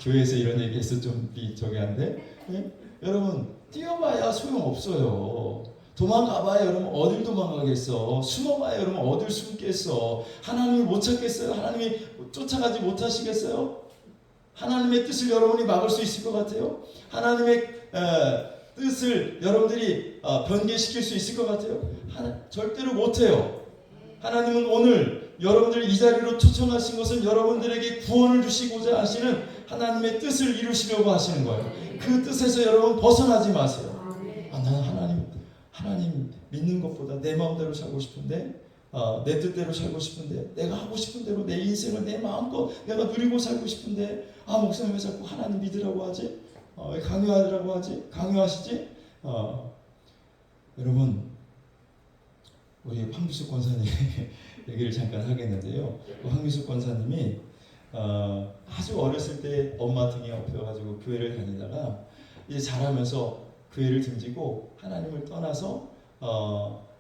교회에서 이런 얘기해서 좀 저기 한데 여러분 뛰어봐야 소용없어요. 도망가봐야 여러분 어딜 도망가겠어. 숨어봐야 여러분 어딜 숨겠어. 하나님을 못 찾겠어요? 하나님이 쫓아가지 못하시겠어요? 하나님의 뜻을 여러분이 막을 수 있을 것 같아요? 하나님의 뜻을 여러분들이 변개시킬 수 있을 것 같아요? 절대로 못해요. 하나님은 오늘 여러분들 이 자리로 초청하신 것은 여러분들에게 구원을 주시고자 하시는 하나님의 뜻을 이루시려고 하시는 거예요. 그 뜻에서 여러분 벗어나지 마세요. 나는 하나님 믿는 것보다 내 마음대로 살고 싶은데 내 뜻대로 살고 싶은데 내가 하고 싶은 대로 내 인생을 내 마음껏 내가 누리고 살고 싶은데 목사님 왜 자꾸 하나님 믿으라고 하지? 왜 강요하라고 하지? 강요하시지? 여러분 우리 황규숙 권사님 얘기를 잠깐 하겠는데요. 황규숙 권사님이 아주 어렸을 때 엄마 등에 업혀가지고 교회를 다니다가 이제 자라면서 교회를 등지고 하나님을 떠나서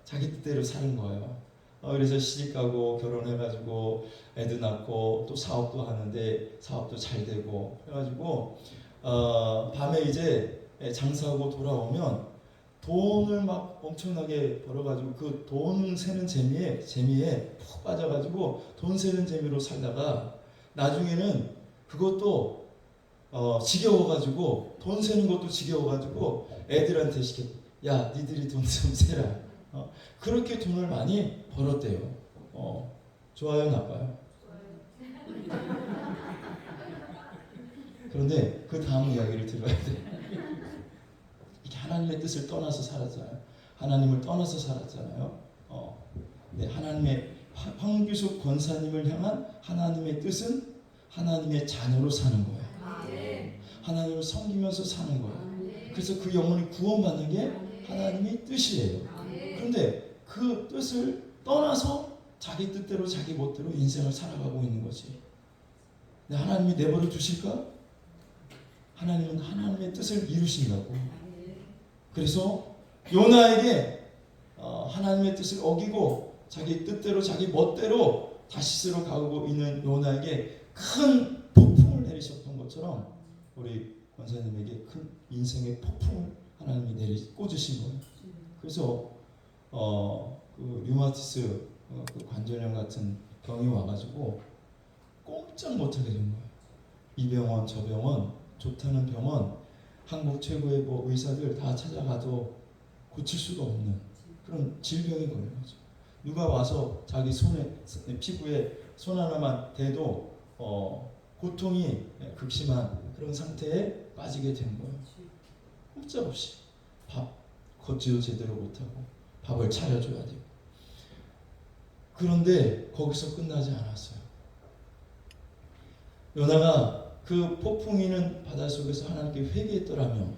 자기 뜻대로 사는 거예요. 그래서 시집가고 결혼해가지고 애도 낳고 또 사업도 하는데 사업도 잘 되고 그래가지고 밤에 이제 장사하고 돌아오면 돈을 막 엄청나게 벌어가지고 그 돈 세는 재미에 푹 빠져가지고 돈 세는 재미로 살다가 나중에는 그것도 지겨워가지고 돈 세는 것도 지겨워가지고 애들한테 시켜 야 니들이 돈 좀 세라. 그렇게 돈을 많이 벌었대요. 좋아요 나빠요? 그런데 그 다음 이야기를 들어야 돼. 이렇게 하나님의 뜻을 떠나서 살았잖아요. 하나님을 떠나서 살았잖아요. 네, 하나님의 황규숙 권사님을 향한 하나님의 뜻은 하나님의 자녀로 사는 거예요. 하나님을 섬기면서 사는 거예요. 그래서 그 영혼이 구원받는 게 하나님의 뜻이에요. 그런데 그 뜻을 떠나서 자기 뜻대로 자기 멋대로 인생을 살아가고 있는 거지. 근데 하나님이 내버려 두실까? 하나님은 하나님의 뜻을 이루신다고. 그래서 요나에게 하나님의 뜻을 어기고 자기 뜻대로 자기 멋대로 다시스로 가고 있는 요나에게 큰 폭풍을 내리셨던 것처럼 우리 권사님에게 큰 인생의 폭풍을 하나님이 꽂으신 거예요. 그래서 그 류마티스 그 관절염 같은 병이 와가지고 꼼짝 못하게 된 거예요. 이 병원 저 병원 좋다는 병원 한국 최고의 뭐 의사들 다 찾아가도 고칠 수가 없는 그런 질병이 걸린 거죠. 누가 와서 자기 손에 피부에 손 하나만 대도 고통이 극심한 그런 상태에 빠지게 된 거예요. 꼼짝없이 밥 걷지도 제대로 못하고 밥을 차려줘야 되고. 그런데 거기서 끝나지 않았어요. 요나가 그 폭풍이는 바닷속에서 하나님께 회개했더라면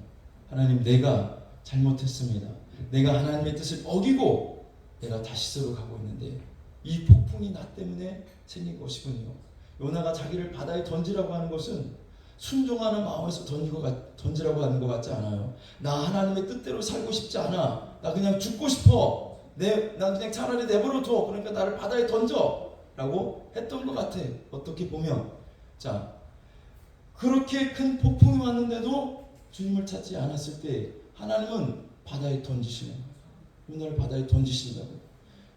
하나님 내가 잘못했습니다. 내가 하나님의 뜻을 어기고 내가 다시스로 가고 있는데 이 폭풍이 나 때문에 생긴 것이군요. 요나가 자기를 바다에 던지라고 하는 것은 순종하는 마음에서 던지라고 하는 것 같지 않아요. 나 하나님의 뜻대로 살고 싶지 않아. 나 그냥 죽고 싶어. 난 그냥 차라리 내버려 둬. 그러니까 나를 바다에 던져. 라고 했던 것 같아. 어떻게 보면. 자, 그렇게 큰 폭풍이 왔는데도 주님을 찾지 않았을 때 하나님은 바다에 던지시는 거예요. 요나를 바다에 던지신다고.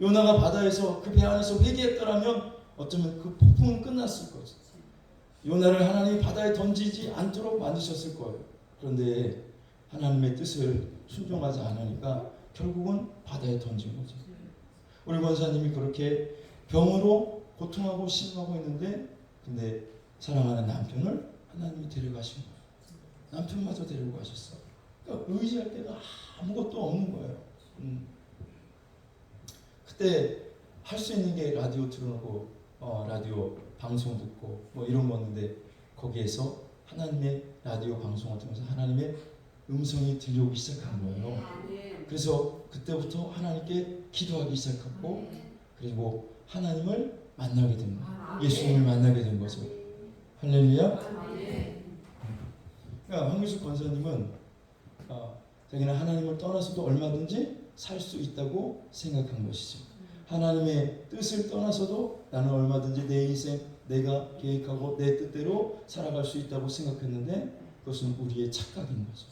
요나가 바다에서 그 배 안에서 회개했더라면 어쩌면 그 폭풍은 끝났을 거죠. 요나를 하나님이 바다에 던지지 않도록 만드셨을 거예요. 그런데 하나님의 뜻을 순종하지 않으니까 결국은 바다에 던진 거죠. 우리 권사님이 그렇게 병으로 고통하고 신음하고 있는데 근데 사랑하는 남편을 하나님이 데려가신 거예요. 남편마저 데리고 가셨어. 그러니까 의지할 데가 아무것도 없는 거예요. 그때 할 수 있는 게 라디오 틀어놓고 라디오 방송 듣고 뭐 이런 거였는데 거기에서 하나님의 라디오 방송을 통해서 하나님의 음성이 들려오기 시작한 거예요. 그래서 그때부터 하나님께 기도하기 시작했고 그리고 하나님을 만나게 된 거예요. 예수님을 만나게 된 거죠. 할렐루야. 그러니까 황규숙 권사님은 자기는 하나님을 떠나서도 얼마든지 살 수 있다고 생각한 것이죠. 하나님의 뜻을 떠나서도 나는 얼마든지 내 인생 내가 계획하고 내 뜻대로 살아갈 수 있다고 생각했는데 그것은 우리의 착각인 거죠.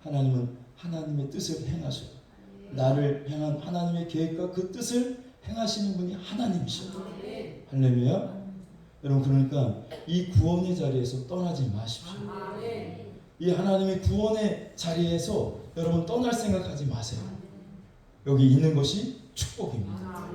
하나님은 하나님의 뜻을 행하셔. 나를 향한 하나님의 계획과 그 뜻을 행하시는 분이 하나님이셔. 할렐루야. 여러분 그러니까 이 구원의 자리에서 떠나지 마십시오. 이 하나님의 구원의 자리에서 여러분 떠날 생각하지 마세요. 여기 있는 것이 축복입니다.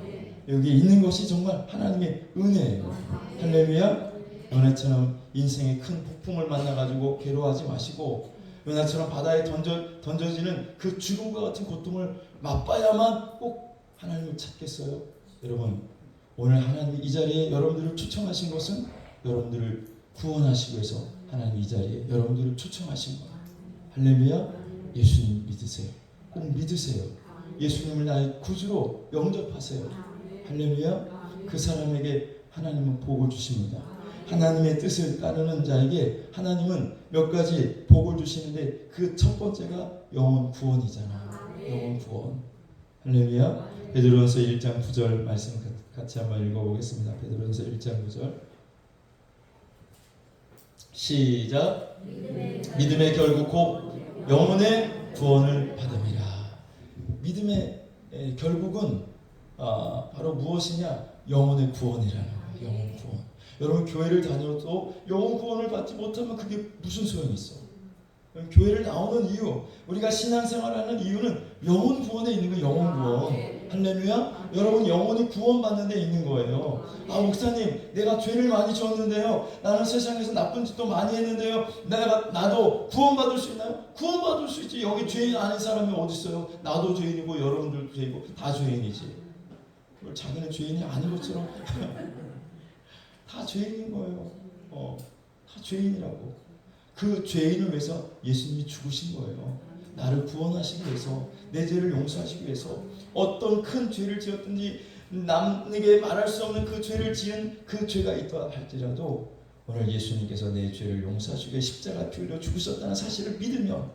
여기 있는 것이 정말 하나님의 은혜예요. 할렐루야. 요나처럼 인생의 큰 폭풍을 만나가지고 괴로워하지 마시고 요나처럼 바다에 던져지는 그 죽음과 같은 고통을 맛봐야만 꼭 하나님을 찾겠어요. 여러분 오늘 하나님이 이 자리에 여러분들을 초청하신 것은 여러분들을 구원하시기 위해서 하나님 이 자리에 여러분들을 초청하신 거예요. 할렐루야. 예수님 믿으세요. 꼭 믿으세요. 예수님을 나의 구주로 영접하세요. 할렐루야. 그 사람에게 하나님은 복을 주십니다. 하나님의 뜻을 따르는 자에게 하나님은 몇 가지 복을 주시는데 그 첫 번째가 영혼 구원이잖아요. 영혼 구원. 할렐루야. 베드로전서 1장 9절 말씀 같이 한번 읽어보겠습니다. 베드로전서 1장 9절 시작. 믿음의 결국 곧 영혼의 구원을 받음이라. 믿음의 결국은 바로 무엇이냐? 영혼의 구원이라는 거예요. 영혼 구원. 여러분 교회를 다녀도 영혼 구원을 받지 못하면 그게 무슨 소용이 있어? 교회를 나오는 이유, 우리가 신앙생활하는 이유는 영혼 구원에 있는 거예요. 영혼 구원. 할렐루야. 여러분 영혼이 구원받는 데 있는 거예요. 목사님 내가 죄를 많이 지었는데요, 나는 세상에서 나쁜 짓도 많이 했는데요, 나도 구원받을 수 있나요? 구원받을 수 있지. 여기 죄인 아닌 사람이 어디 있어요? 나도 죄인이고 여러분들도 죄인이고 다 죄인이지. 그걸 자기는 죄인이 아닌 것처럼 다 죄인인 거예요. 다 죄인이라고. 그 죄인을 위해서 예수님이 죽으신 거예요. 나를 구원하시기 위해서, 내 죄를 용서하시기 위해서. 어떤 큰 죄를 지었든지 남에게 말할 수 없는 그 죄를 지은 그 죄가 있다 할지라도 오늘 예수님께서 내 죄를 용서하시기 위해 십자가 피로 죽으셨다는 사실을 믿으면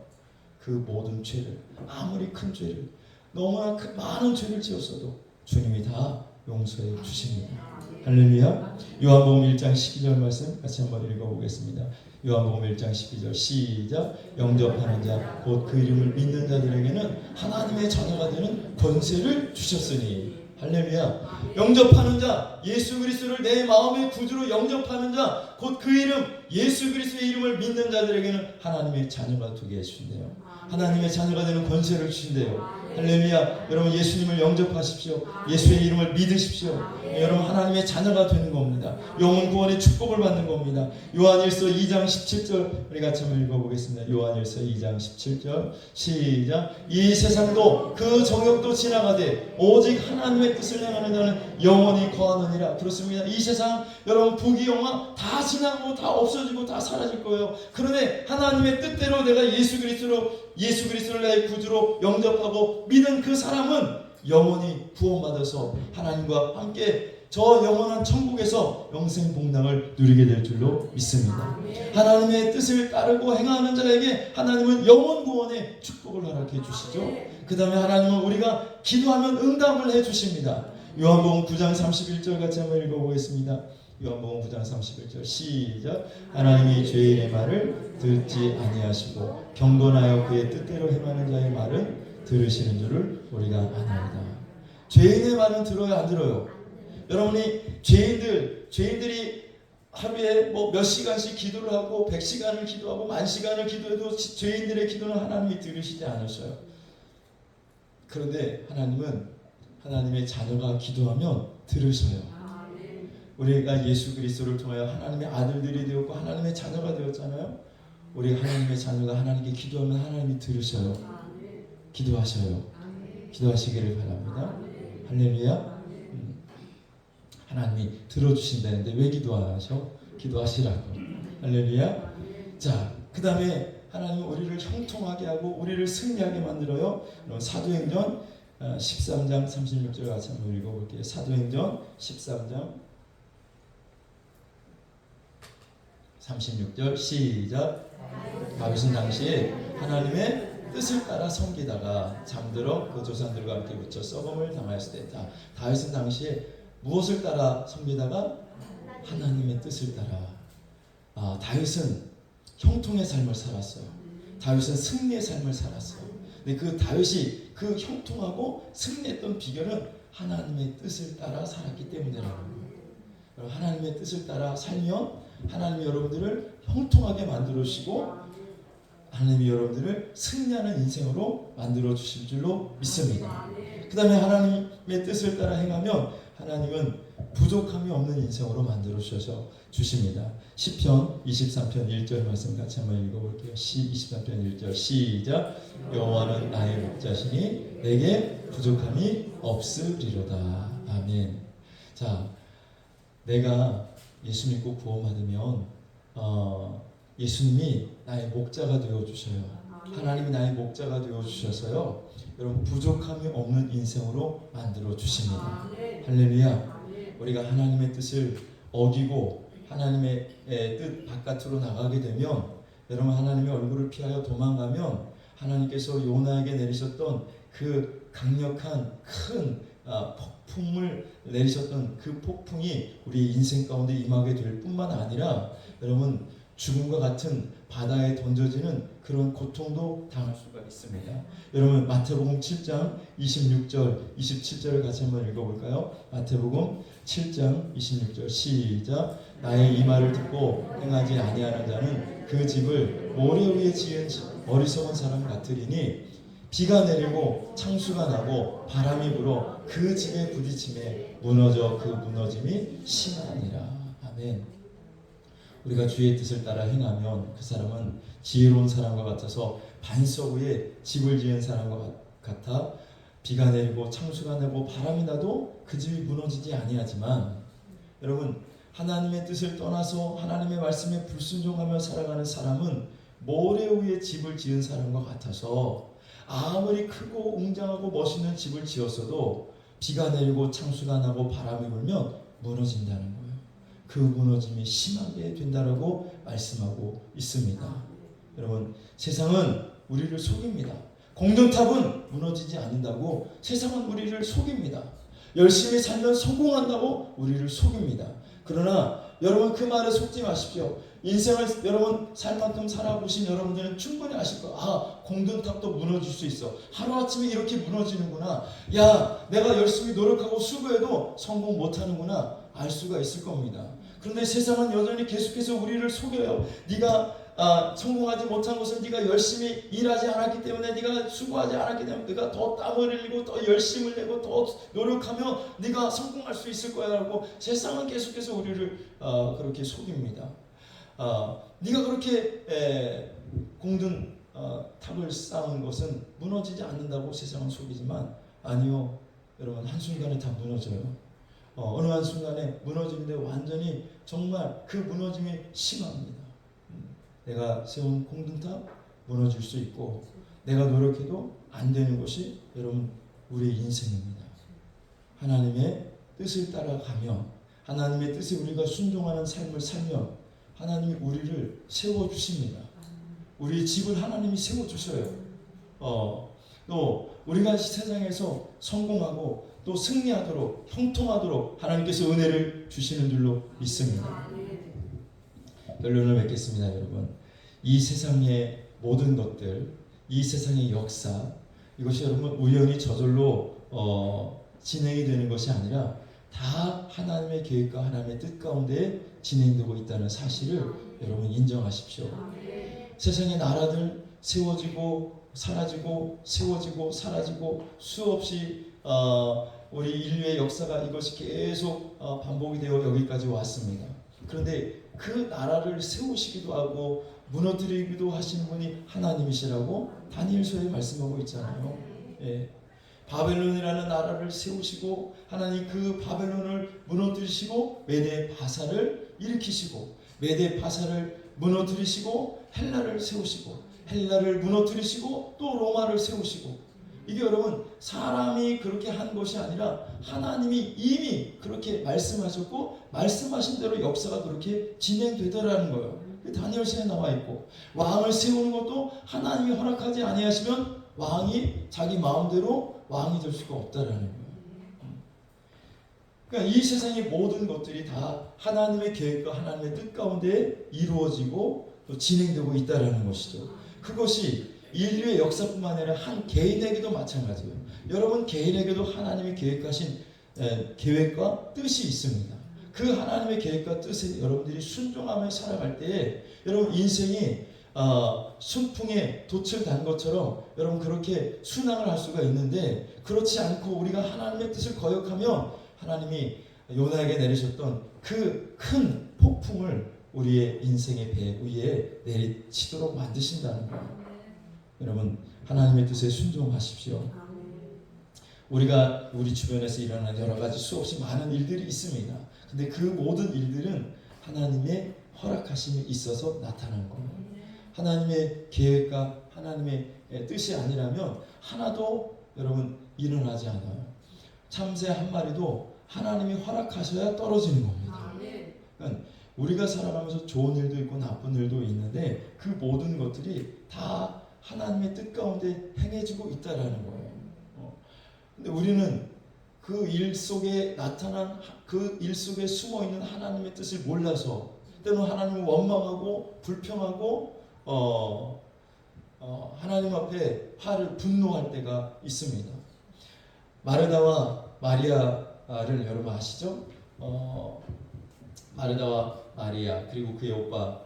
그 모든 죄를, 아무리 큰 죄를, 너무나 많은 죄를 지었어도 주님이 다 용서해 주십니다. 할렐루야. 요한복음 1장 12절 말씀 같이 한번 읽어보겠습니다. 요한복음 1장 12절 시작. 영접하는 자 곧 그 이름을 믿는 자들에게는 하나님의 자녀가 되는 권세를 주셨으니. 할렐루야. 영접하는 자, 예수 그리스도를 내 마음의 구주로 영접하는 자, 곧 그 이름 예수 그리스도의 이름을 믿는 자들에게는 하나님의 자녀가 되게 해주신대요. 하나님의 자녀가 되는 권세를 주신대요. 할렐루야. 여러분 예수님을 영접하십시오. 예수의 이름을 믿으십시오. 여러분 하나님의 자녀가 되는 겁니다. 영혼 구원의 축복을 받는 겁니다. 요한일서 2장 17절 우리 같이 한번 읽어보겠습니다. 요한일서 2장 17절 시작. 이 세상도 그 정욕도 지나가되 오직 하나님의 뜻을 행하는 자는 영원히 거하느니라. 그렇습니다. 이 세상 여러분 부귀 영화 다 지나고 다 없어지고 다 사라질 거예요. 그런데 하나님의 뜻대로 내가 예수 그리스도를 나의 구주로 영접하고 믿은 그 사람은 영원히 구원받아서 하나님과 함께 저 영원한 천국에서 영생 복락을 누리게 될 줄로 믿습니다. 하나님의 뜻을 따르고 행하는 자에게 하나님은 영원 구원의 축복을 허락해 주시죠. 그 다음에 하나님은 우리가 기도하면 응답을 해 주십니다. 요한복음 9장 31절 같이 한번 읽어보겠습니다. 요한복음 9장 31절 시작. 하나님이 죄인의 말을 듣지 아니하시고 경건하여 그의 뜻대로 행하는 자의 말은 들으시는 줄을 우리가 아나이다. 죄인의 말은 들어요, 안 들어요? 여러분이 죄인들이 하루에 뭐 몇 시간씩 기도를 하고 100시간을 기도하고 10,000시간을 기도해도 죄인들의 기도는 하나님이 들으시지 않으셔요. 그런데 하나님은 하나님의 자녀가 기도하면 들으셔요. 우리가 예수 그리스도를 통하여 하나님의 아들들이 되었고 하나님의 자녀가 되었잖아요. 우리 하나님의 자녀가 하나님께 기도하면 하나님이 들으셔요. 기도하셔요. 기도하시기를 바랍니다. 할렐루야. 하나님이 들어주신다는데 왜 기도하셔? 기도하시라고. 할렐루야. 자, 그 다음에 하나님은 우리를 형통하게 하고 우리를 승리하게 만들어요. 사도행전 13장 36절 같이 한번 읽어볼게요. 사도행전 13장 36절 시작. 다윗은 당시에 하나님의 뜻을 따라 섬기다가 잠들어 그 조상들과 함께 묻혀 썩음을 당하였을 때, 다윗은 당시에 무엇을 따라 섬기다가 하나님의 뜻을 따라. 다윗은 형통의 삶을 살았어요. 다윗은 승리의 삶을 살았어요. 근데 그 다윗이 그 형통하고 승리했던 비결은 하나님의 뜻을 따라 살았기 때문이라는 거예요. 하나님의 뜻을 따라 살면 하나님이 여러분들을 형통하게 만들어 주시고 하나님이 여러분들을 승리하는 인생으로 만들어 주실 줄로 믿습니다. 그 다음에 하나님의 뜻을 따라 행하면 하나님은 부족함이 없는 인생으로 만들어 주십니다. 시편 23편 1절 말씀 같이 한번 읽어볼게요. 23편 1절 시작. 여호와는 나의 목자시니 내게 부족함이 없으리로다. 아멘. 자, 내가 예수 믿고 구원받으면 예수님이 나의 목자가 되어주셔요. 하나님이 나의 목자가 되어주셔서요, 여러분 부족함이 없는 인생으로 만들어 주십니다. 할렐루야. 우리가 하나님의 뜻을 어기고 하나님의 뜻 바깥으로 나가게 되면, 여러분 하나님의 얼굴을 피하여 도망가면 하나님께서 요나에게 내리셨던 그 강력한 큰 폭풍을 내리셨던 그 폭풍이 우리 인생 가운데 임하게 될 뿐만 아니라 여러분 죽음과 같은 바다에 던져지는 그런 고통도 당할 수가 있습니다. 여러분 마태복음 7장 26절 27절을 같이 한번 읽어볼까요? 마태복음 7장 26절 시작. 나의 이 말을 듣고 행하지 아니하는 자는 그 집을 모래 위에 지은 어리석은 사람 같으리니 비가 내리고 창수가 나고 바람이 불어 그 집에 부딪힘에 무너져 그 무너짐이 심하니라. 아멘. 우리가 주의 뜻을 따라 행하면 그 사람은 지혜로운 사람과 같아서 반석 위에 집을 지은 사람과 같아 비가 내리고 창수가 나고 바람이 나도 그 집이 무너지지 아니하지만, 여러분 하나님의 뜻을 떠나서 하나님의 말씀에 불순종하며 살아가는 사람은 모래 위에 집을 지은 사람과 같아서 아무리 크고 웅장하고 멋있는 집을 지었어도 비가 내리고 창수가 나고 바람이 불면 무너진다는 거예요. 그 무너짐이 심하게 된다라고 말씀하고 있습니다. 여러분 세상은 우리를 속입니다. 공동탑은 무너지지 않는다고 세상은 우리를 속입니다. 열심히 살면 성공한다고 우리를 속입니다. 그러나 여러분 그 말에 속지 마십시오. 인생을 여러분 살 만큼 살아보신 여러분들은 충분히 아실 거예요. 공동탑도 무너질 수 있어. 하루아침에 이렇게 무너지는구나. 야, 내가 열심히 노력하고 수고해도 성공 못하는구나. 알 수가 있을 겁니다. 그런데 세상은 여전히 계속해서 우리를 속여요. 네가 성공하지 못한 것은 네가 열심히 일하지 않았기 때문에, 네가 수고하지 않았기 때문에, 네가 더 땀을 흘리고 더 열심을 내고 더 노력하면 네가 성공할 수 있을 거야 라고 세상은 계속해서 우리를 그렇게 속입니다. 네가 그렇게 공든 탑을 쌓은 것은 무너지지 않는다고 세상은 속이지만, 아니요, 여러분 한순간에 다 무너져요. 어느 한순간에 무너지는데 완전히 정말 그 무너짐이 심합니다. 내가 세운 공든탑 무너질 수 있고 내가 노력해도 안 되는 것이 여러분 우리의 인생입니다. 하나님의 뜻을 따라가며 하나님의 뜻에 우리가 순종하는 삶을 살며 하나님이 우리를 세워주십니다. 우리 집을 하나님이 세워주셔요. 또 우리가 세상에서 성공하고 또 승리하도록 형통하도록 하나님께서 은혜를 주시는 줄로 믿습니다. 결론을 맺겠습니다. 여러분, 이 세상의 모든 것들, 이 세상의 역사, 이것이 여러분 우연히 저절로 진행이 되는 것이 아니라 다 하나님의 계획과 하나님의 뜻 가운데 진행되고 있다는 사실을 여러분 인정하십시오. 세상의 나라들 세워지고 사라지고 세워지고 사라지고 수없이 우리 인류의 역사가 이것이 계속 반복이 되어 여기까지 왔습니다. 그런데 그 나라를 세우시기도 하고 무너뜨리기도 하신 분이 하나님이시라고 다니엘서에 말씀하고 있잖아요. 예. 바벨론이라는 나라를 세우시고 하나님 그 바벨론을 무너뜨리시고 메대 바사를 일으키시고 메대 바사를 무너뜨리시고 헬라를 세우시고 헬라를 무너뜨리시고 또 로마를 세우시고 이게 여러분 사람이 그렇게 한 것이 아니라 하나님이 이미 그렇게 말씀하셨고 말씀하신 대로 역사가 그렇게 진행되더라는 거예요. 다니엘서에 나와 있고 왕을 세우는 것도 하나님이 허락하지 아니하시면 왕이 자기 마음대로 왕이 될 수가 없다라는 거예요. 그러니까 이 세상의 모든 것들이 다 하나님의 계획과 하나님의 뜻 가운데 이루어지고 또 진행되고 있다라는 것이죠. 그것이 인류의 역사뿐만 아니라 한 개인에게도 마찬가지예요. 여러분 개인에게도 하나님이 계획하신 계획과 뜻이 있습니다. 그 하나님의 계획과 뜻에 여러분들이 순종하며 살아갈 때에 여러분 인생이 순풍에 돛을 단 것처럼 여러분 그렇게 순항을 할 수가 있는데 그렇지 않고 우리가 하나님의 뜻을 거역하며 하나님이 요나에게 내리셨던 그 큰 폭풍을 우리의 인생의 배 위에 내리치도록 만드신다는 거예요. 여러분 하나님의 뜻에 순종하십시오. 우리가 우리 주변에서 일어나는 여러 가지 수없이 많은 일들이 있습니다. 근데 그 모든 일들은 하나님의 허락하심이 있어서 나타난 거예요. 하나님의 계획과 하나님의 뜻이 아니라면 하나도 여러분 일어나지 않아요. 참새 한 마리도 하나님이 허락하셔야 떨어지는 겁니다. 그러니까 우리가 살아가면서 좋은 일도 있고 나쁜 일도 있는데 그 모든 것들이 다 하나님의 뜻 가운데 행해지고 있다라는 거예요. 근데 우리는 그 일 속에 나타난 그 일 속에 숨어 있는 하나님의 뜻을 몰라서 때로는 하나님을 원망하고 불평하고 하나님 앞에 분노할 때가 있습니다. 마르다와 마리아를 여러분 아시죠? 마르다와 마리아 그리고 그의 오빠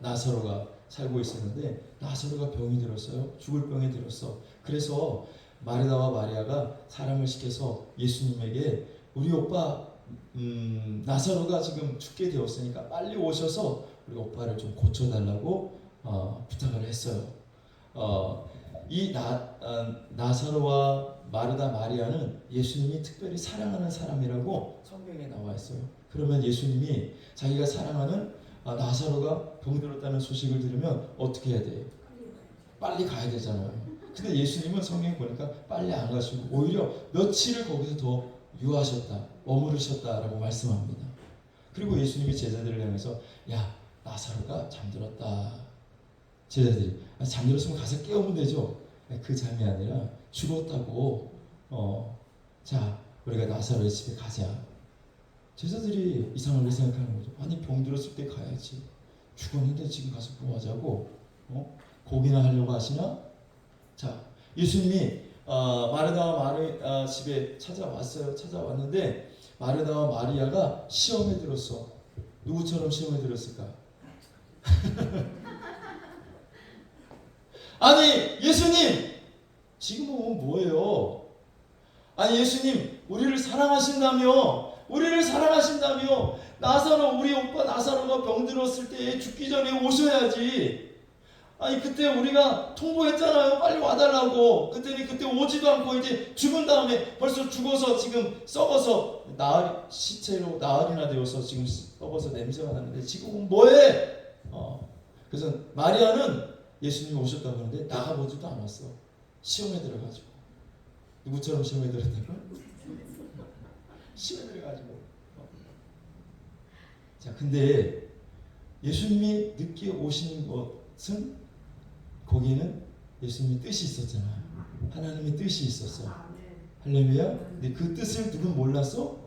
나사로가 살고 있었는데 나사로가 병이 들었어요. 죽을 병에 들었어. 그래서 마르다와 마리아가 사람을 시켜서 예수님에게 우리 오빠 나사로가 지금 죽게 되었으니까 빨리 오셔서 우리 오빠를 좀 고쳐달라고 부탁을 했어요. 이 나사로와 마르다 마리아는 예수님이 특별히 사랑하는 사람이라고 성경에 나와 있어요. 그러면 예수님이 자기가 사랑하는 나사로가 병들었다는 소식을 들으면 어떻게 해야 돼요? 빨리 가야 되잖아요. 근데 예수님은 성경에 보니까 빨리 안 가시고 오히려 며칠을 거기서 더 유하셨다, 머무르셨다라고 말씀합니다. 그리고 예수님이 제자들을 향해서 야 나사로가 잠들었다. 제자들이 잠들었으면 가서 깨우면 되죠. 그 잠이 아니라 죽었다고. 자 우리가 나사로의 집에 가자. 제자들이 이상하게 생각하는 거죠. 아니 병들었을 때 가야지. 죽었는데 지금 가서 뭐 하자고? 고기나 하려고 하시나? 자, 예수님이 마르다와 마리아 집에 찾아왔어요. 찾아왔는데 마르다와 마리아가 시험에 들었어. 누구처럼 시험에 들었을까? 아니 예수님 지금 오면 뭐예요? 아니 예수님 우리를 사랑하신다며 나사로 우리 오빠 나사로가 병들었을 때 죽기 전에 오셔야지. 아니 그때 우리가 통보했잖아요. 빨리 와달라고. 그때 오지도 않고 이제 죽은 다음에 벌써 죽어서 지금 썩어서 시체로 나흘이나 되어서 지금 썩어서 냄새가 나는데 지금 뭐해? 그래서 마리아는 예수님이 오셨다고 하는데 나가보지도 않았어. 시험에 들어가지고. 누구처럼 시험에 들었다고? 시험에 들어가지고. 자, 근데 예수님이 늦게 오신 것은 거기에는 예수님의 뜻이 있었잖아요. 하나님의 뜻이 있었어. 할렐루야. 근데 그 뜻을 누군 몰랐어?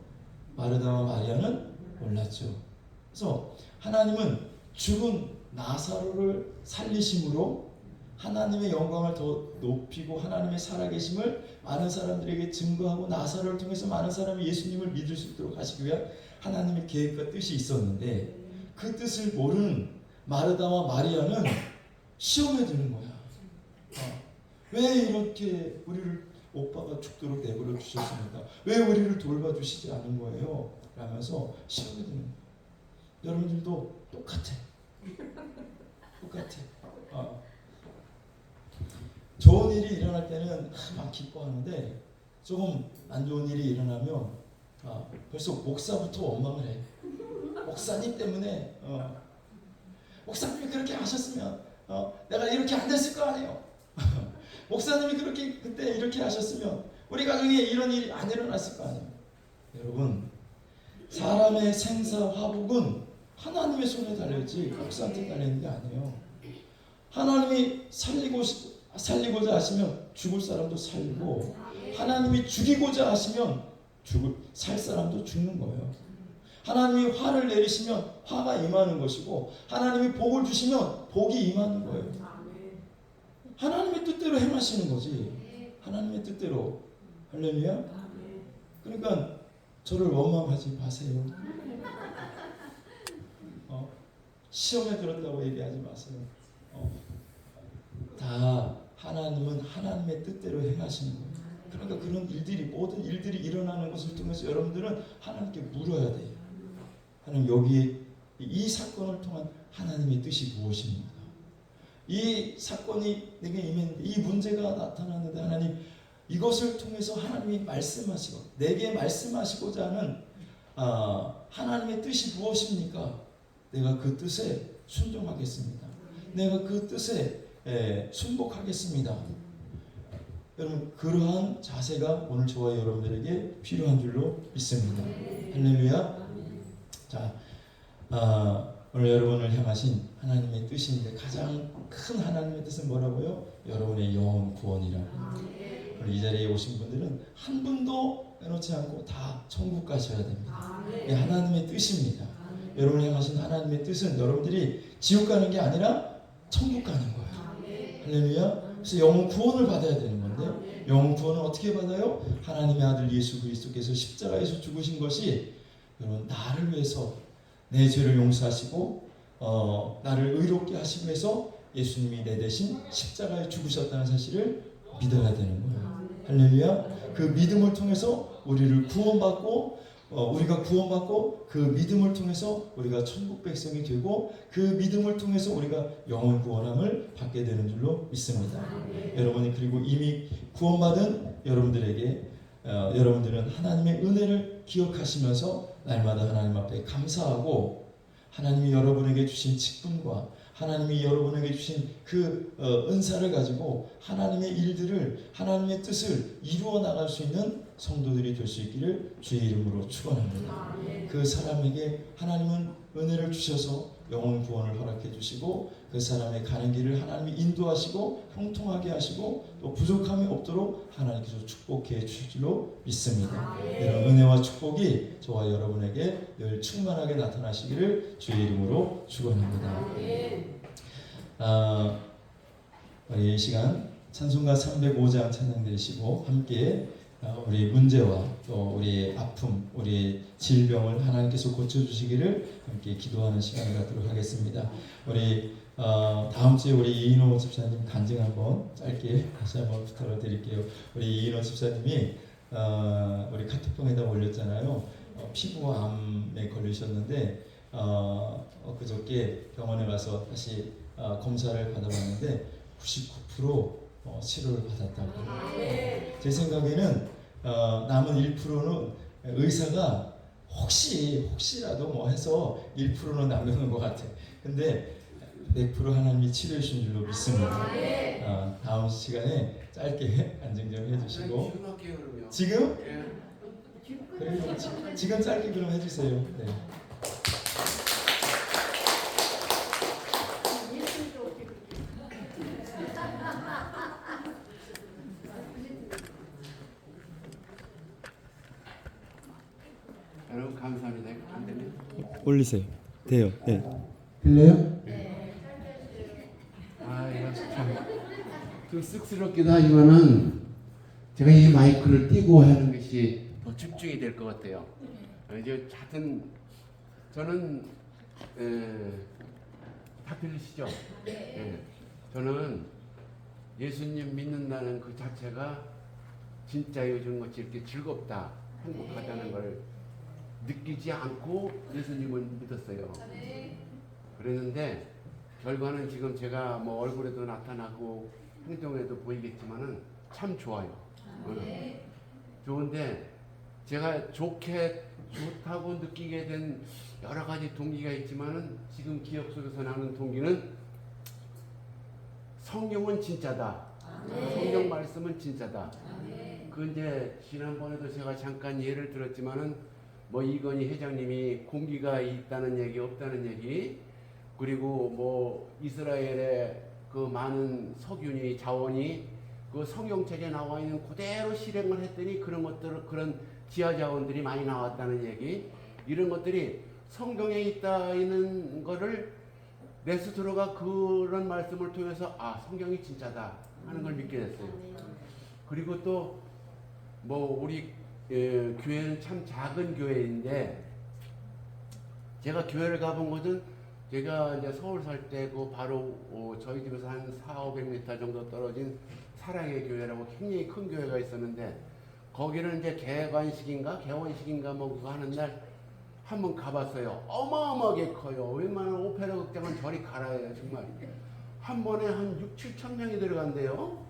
마르다와 마리아는 몰랐죠. 그래서 하나님은 죽은 나사로를 살리심으로 하나님의 영광을 더 높이고 하나님의 살아계심을 많은 사람들에게 증거하고 나사로를 통해서 많은 사람이 예수님을 믿을 수 있도록 하시기 위한 하나님의 계획과 뜻이 있었는데 그 뜻을 모르는 마르다와 마리아는 시험에 드는 거야. 왜 이렇게 우리를 오빠가 죽도록 내버려 주셨습니까? 왜 우리를 돌봐주시지 않은 거예요? 라면서 시험에 드는 거야. 여러분들도 똑같아. 좋은 일이 일어날 때는 막 기뻐하는데 조금 안 좋은 일이 일어나면 벌써 목사부터 원망을 해. 목사님 때문에 목사님이 그렇게 하셨으면 내가 이렇게 안 됐을 거 아니에요. 목사님이 그때 이렇게 하셨으면 우리 가정에 이런 일이 안 일어났을 거 아니에요. 여러분, 사람의 생사 화복은 하나님의 손에 달려있지 목사한테 달려있는 게 아니에요. 하나님이 살리고자 하시면 죽을 사람도 살리고 하나님이 죽이고자 하시면 살 사람도 죽는 거예요. 하나님이 화를 내리시면 화가 임하는 것이고 하나님이 복을 주시면 복이 임하는 거예요. 하나님의 뜻대로 행하시는 거지. 하나님의 뜻대로. 할렐루야. 그러니까 저를 원망하지 마세요. 시험에 들었다고 얘기하지 마세요. 다 하나님은 하나님의 뜻대로 행하시는 거예요. 그러니까 그런 일들이 모든 일들이 일어나는 것을 통해서 여러분들은 하나님께 물어야 돼요. 하나님, 여기 이 사건을 통한 하나님의 뜻이 무엇입니까? 이 사건이 내게 임했는데 이 문제가 나타났는데 하나님, 이것을 통해서 하나님이 말씀하시고 내게 말씀하시고자 하는 하나님의 뜻이 무엇입니까? 내가 그 뜻에 순종하겠습니다. 내가 그 뜻에 순복하겠습니다. 여러분, 그러한 자세가 오늘 저와 여러분들에게 필요한 줄로 믿습니다. 할렐루야. 자, 오늘 여러분을 향하신 하나님의 뜻인데 가장 큰 하나님의 뜻은 뭐라고요? 여러분의 영혼 구원이라. 오늘 이 자리에 오신 분들은 한 분도 빼놓지 않고 다 천국 가셔야 됩니다. 이게 하나님의 뜻입니다. 여러분을 향하신 하나님의 뜻은 여러분들이 지옥 가는 게 아니라 천국 가는 거예요. 할렐루야. 그래서 영혼 구원을 받아야 되는 건데, 영혼 구원은 어떻게 받아요? 하나님의 아들 예수 그리스도께서 십자가에서 죽으신 것이 여러분 나를 위해서 내 죄를 용서하시고 나를 의롭게 하시기 위해서 예수님이 내 대신 십자가에 죽으셨다는 사실을 믿어야 되는 거예요. 할렐루야. 그 믿음을 통해서 우리를 구원받고 우리가 구원받고 그 믿음을 통해서 우리가 천국 백성이 되고 그 믿음을 통해서 우리가 영혼 구원함을 받게 되는 줄로 믿습니다. 여러분이 그리고 이미 구원받은 여러분들에게 여러분들은 하나님의 은혜를 기억하시면서 날마다 하나님 앞에 감사하고 하나님이 여러분에게 주신 직분과 하나님이 여러분에게 주신 그 은사를 가지고 하나님의 일들을 하나님의 뜻을 이루어 나갈 수 있는 성도들이 될 수 있기를 주의 이름으로 축원합니다. 그 사람에게 하나님은 은혜를 주셔서 영혼 구원을 허락해 주시고 그 사람의 가는 길을 하나님이 인도하시고 형통하게 하시고 또 부족함이 없도록 하나님께서 축복해 주실 줄로 믿습니다. 이런 은혜와 축복이 저와 여러분에게 늘 충만하게 나타나시기를 주의 이름으로 축원합니다. 우리 이 시간 찬송가 305장 찬양 드리시고 함께 우리 문제와 또 우리의 아픔, 우리의 질병을 하나님께서 고쳐주시기를 함께 기도하는 시간을 갖도록 하겠습니다. 우리 다음 주에 우리 이인호 집사님 간증 한번 짧게 다시 한번 부탁을 드릴게요. 우리 이인호 집사님이 우리 카톡방에다 올렸잖아요. 피부암에 걸리셨는데 그저께 병원에 가서 다시 검사를 받아봤는데 99% 치료를 받았다고. 제 생각에는 남은 1%는 의사가 혹시라도 뭐 해서 1%는 남는 것 같아. 근데 100% 하나님이 치료해 주신 줄로 믿습니다. 다음 시간에 짧게 안정 좀 해주시고. 지금 할게요 그러면. 지금? 예. 그래요. 지금 짧게 그럼 해주세요. 네. 여러분 감사합니다. 안 되면 올리세요. 돼요. 네. 들려요? 아 이거 좀 쑥스럽기도 하지만은 제가 이 마이크를 띄고 하는 것이 더 집중이 될 것 같아요. 이제 하여튼 저는 다 들리시죠? 예. 저는 예수님 믿는다는 그 자체가 진짜 요즘같이 이렇게 즐겁다, 행복하다는 걸 느끼지 않고 예수님을 믿었어요. 그랬는데 결과는 지금 제가 뭐 얼굴에도 나타나고 행동에도 보이겠지만은 참 좋아요. 좋은데 제가 좋다고 느끼게 된 여러 가지 동기가 있지만은 지금 기억 속에서 나는 동기는 성경은 진짜다. 성경 말씀은 진짜다. 그 이제 지난번에도 제가 잠깐 예를 들었지만은 뭐 이건희 회장님이 공기가 있다는 얘기 없다는 얘기, 그리고 뭐 이스라엘의 그 많은 석유니 자원이 그 성경책에 나와 있는 그대로 실행을 했더니 그런 것들, 그런 지하 자원들이 많이 나왔다는 얘기, 이런 것들이 성경에 있다는 거를 내 스스로가 그런 말씀을 통해서 성경이 진짜다 하는 걸 믿게 됐어요. 그리고 또 뭐 우리 교회는 참 작은 교회인데, 제가 교회를 가본 곳은 제가 이제 서울 살 때 그 바로 저희 집에서 한 400~500m 정도 떨어진 사랑의 교회라고 굉장히 큰 교회가 있었는데, 거기는 이제 개원식인가 뭐 그거 하는 날 한번 가봤어요. 어마어마하게 커요. 웬만한 오페라 극장은 저리 갈아요. 정말 한 번에 한 6~7천 명이 들어간대요.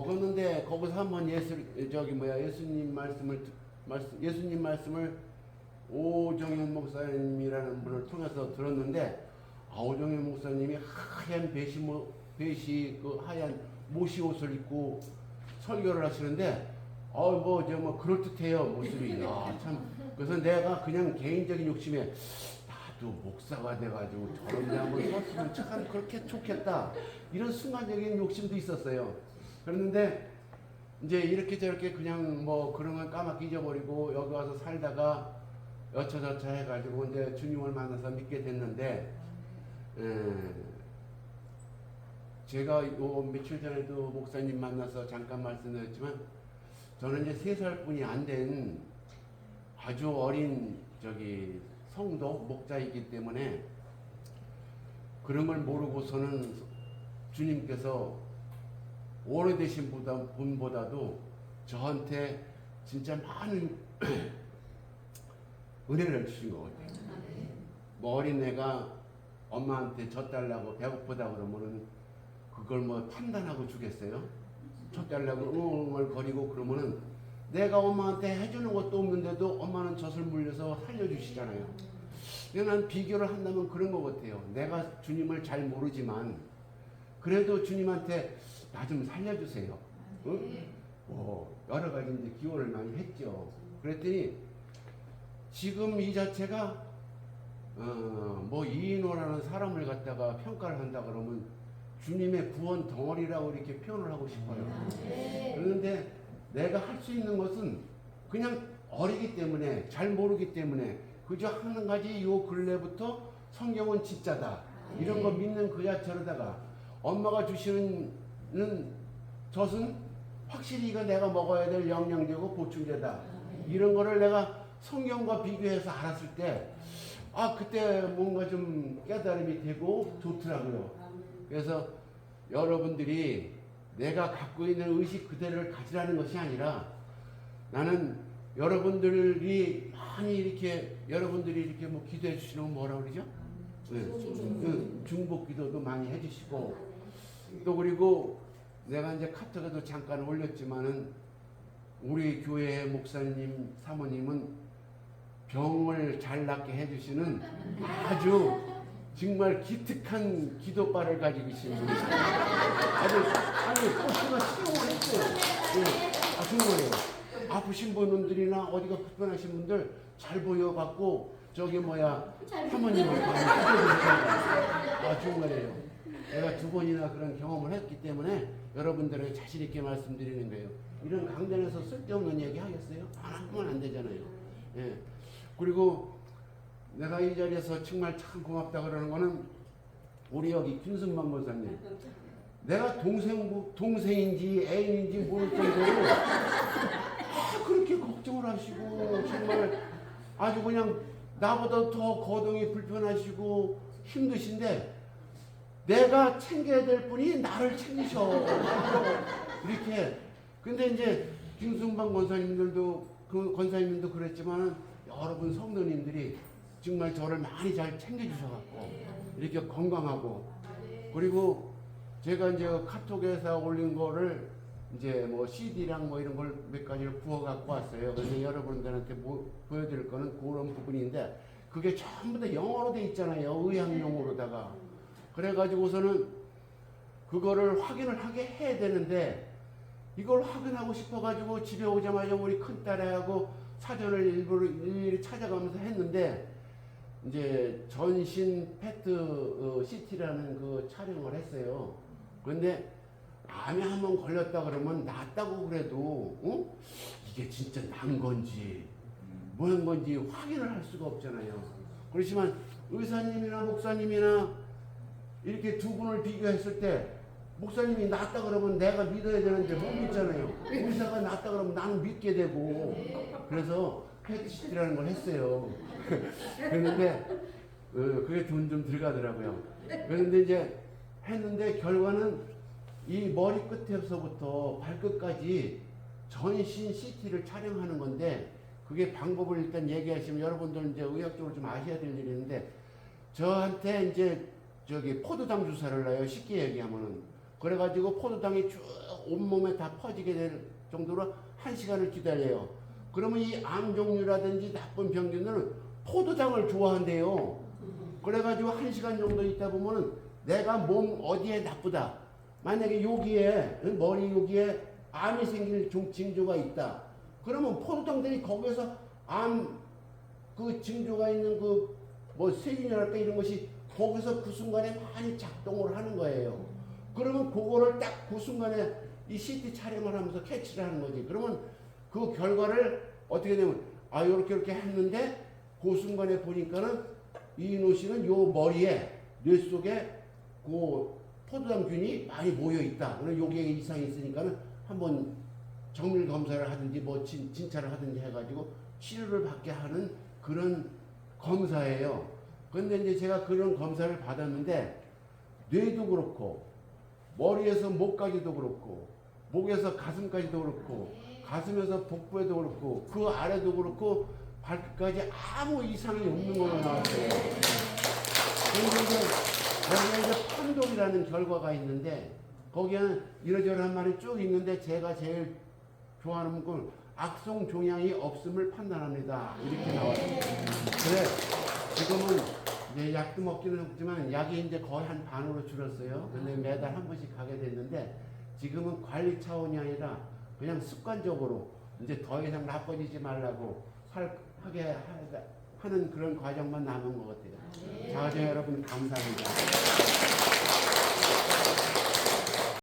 그런데 거기서 한번 예수님 말씀을 오정현 목사님이라는 분을 통해서 들었는데, 오정현 목사님이 하얀 그 하얀 모시 옷을 입고 설교를 하시는데, 뭐 그럴듯해요 모습이. 참. 그래서 내가 그냥 개인적인 욕심에 나도 목사가 돼가지고 저런 데 한번 섰으면 참 그렇게 좋겠다, 이런 순간적인 욕심도 있었어요. 그랬는데 이제 이렇게 저렇게 그냥 뭐 그런 건 까맣게 잊어버리고 여기 와서 살다가 여차저차 해가지고 이제 주님을 만나서 믿게 됐는데, 제가 요 며칠 전에도 목사님 만나서 잠깐 말씀드렸지만, 저는 이제 3살뿐이 안 된 아주 어린 성도 목자이기 때문에 그런 걸 모르고서는 주님께서 오래되신 분보다도 저한테 진짜 많은 은혜를 주신 것 같아요. 뭐 어린애가 엄마한테 젖달라고 배고프다 그러면은 그걸 뭐 판단하고 주겠어요? 젖달라고 웅얼거리고 그러면은 내가 엄마한테 해주는 것도 없는데도 엄마는 젖을 물려서 살려주시잖아요. 난 비교를 한다면 그런 것 같아요. 내가 주님을 잘 모르지만 그래도 주님한테 나 좀 살려주세요. 응? 여러 가지 이제 기원을 많이 했죠. 그랬더니 지금 이 자체가 뭐 이인호라는 사람을 갖다가 평가를 한다 그러면 주님의 구원 덩어리라고 이렇게 표현을 하고 싶어요. 그런데 내가 할 수 있는 것은 그냥 어리기 때문에 잘 모르기 때문에 그저 한 가지 요 근래부터 성경은 진짜다 이런 거 믿는 그 자체로다가 엄마가 주시는 젖은 확실히 이거 내가 먹어야 될 영양제고 보충제다 이런 거를 내가 성경과 비교해서 알았을 때 그때 뭔가 좀 깨달음이 되고 좋더라고요. 그래서 여러분들이 내가 갖고 있는 의식 그대로를 가지라는 것이 아니라, 나는 여러분들이 이렇게 뭐 기도해 주시는 건 뭐라 그러죠? 중복 기도도 많이 해주시고 또 그리고 내가 이제 카톡에도 잠깐 올렸지만은 우리 교회 목사님 사모님은 병을 잘 낫게 해주시는 아주 정말 기특한 기도발을 가지고 계신 분이에요. 아니 꽃이가 시용을 했어요. 정말이에요. 아프신 분들이나 어디가 불편하신 분들 잘 보여갖고 저기 사모님을 정말이에요. 내가 2번이나 그런 경험을 했기 때문에 여러분들에게 자신 있게 말씀드리는 거예요. 이런 강단에서 쓸데없는 얘기 하겠어요? 하면 안 되잖아요. 예. 그리고 내가 이 자리에서 정말 참 고맙다 그러는 거는 우리 여기 김순만 목사님. 내가 동생인지 애인인지 모를 정도로 그렇게 걱정을 하시고 정말 아주 그냥 나보다 더 거동이 불편하시고 힘드신데 내가 챙겨야 될 분이 나를 챙기셔. 이렇게. 근데 이제 김순방 권사님들도 권사님도 그랬지만 여러분 성도님들이 정말 저를 많이 잘 챙겨주셔갖고 이렇게 건강하고 그리고 제가 이제 카톡에서 올린 거를 이제 CD랑 이런 걸 몇 가지를 구워갖고 왔어요. 근데 여러분들한테 보여드릴 거는 그런 부분인데 그게 전부 다 영어로 돼 있잖아요. 의학용어로다가. 그래가지고서는 그거를 확인을 하게 해야 되는데 이걸 확인하고 싶어가지고 집에 오자마자 우리 큰딸하고 사전을 일일이 찾아가면서 했는데 이제 전신 패트 CT라는 그 촬영을 했어요. 그런데 암에 한번 걸렸다 그러면 낫다고 그래도 이게 진짜 난 건지 뭐한 건지 확인을 할 수가 없잖아요. 그렇지만 의사님이나 목사님이나 이렇게 두 분을 비교했을 때 목사님이 낫다 그러면 내가 믿어야 되는데 못 믿잖아요. 의사가 낫다 그러면 나는 믿게 되고 그래서 패트시티라는 걸 했어요. 그런데 그게 돈 좀 들어가더라고요. 그런데 이제 했는데 결과는 이 머리 끝에서부터 발끝까지 전신 CT를 촬영하는 건데 그게 방법을 일단 얘기하시면 여러분들 이제 의학적으로 좀 아셔야 될 일이 있는데 저한테 이제 저기 포도당 주사를 놔요. 쉽게 얘기하면은. 그래가지고 포도당이 쭉 온몸에 다 퍼지게 될 정도로 1시간을 기다려요. 그러면 이 암 종류라든지 나쁜 병균들은 포도당을 좋아한대요. 그래가지고 1시간 정도 있다 보면은 내가 몸 어디에 나쁘다. 만약에 여기에 머리 여기에 암이 생길 징조가 있다. 그러면 포도당들이 거기에서 암 그 징조가 있는 세균이랄까 이런 것이 거기서 그 순간에 많이 작동을 하는 거예요. 그러면 그거를 딱 그 순간에 이 CT 촬영을 하면서 캐치를 하는 거지. 그러면 그 결과를 어떻게 되면 이렇게 했는데 그 순간에 보니까는 이인호 씨는 요 머리에 뇌 속에 그 포도당균이 많이 모여 있다. 그래서 여기에 이상이 있으니까는 한번 정밀 검사를 하든지 진찰을 하든지 해가지고 치료를 받게 하는 그런 검사예요. 그런데 이제 제가 그런 검사를 받았는데 뇌도 그렇고 머리에서 목까지도 그렇고 목에서 가슴까지도 그렇고 가슴에서 복부에도 그렇고 그 아래도 그렇고 발끝까지 아무 이상이 없는 걸로 나왔어요. 그런데 거기에 이제 판독이라는 결과가 있는데 거기에는 이러저러한 말이 쭉 있는데 제가 제일 좋아하는 건 악성 종양이 없음을 판단합니다. 이렇게 나왔어요. 그래 지금은 이제 약도 먹기는 했지만 약이 이제 거의 한 반으로 줄었어요. 근데 매달 한 번씩 가게 됐는데 지금은 관리 차원이 아니라 그냥 습관적으로 이제 더 이상 나빠지지 말라고 하게 하는 그런 과정만 남은 것 같아요. 자, 여러분 감사합니다.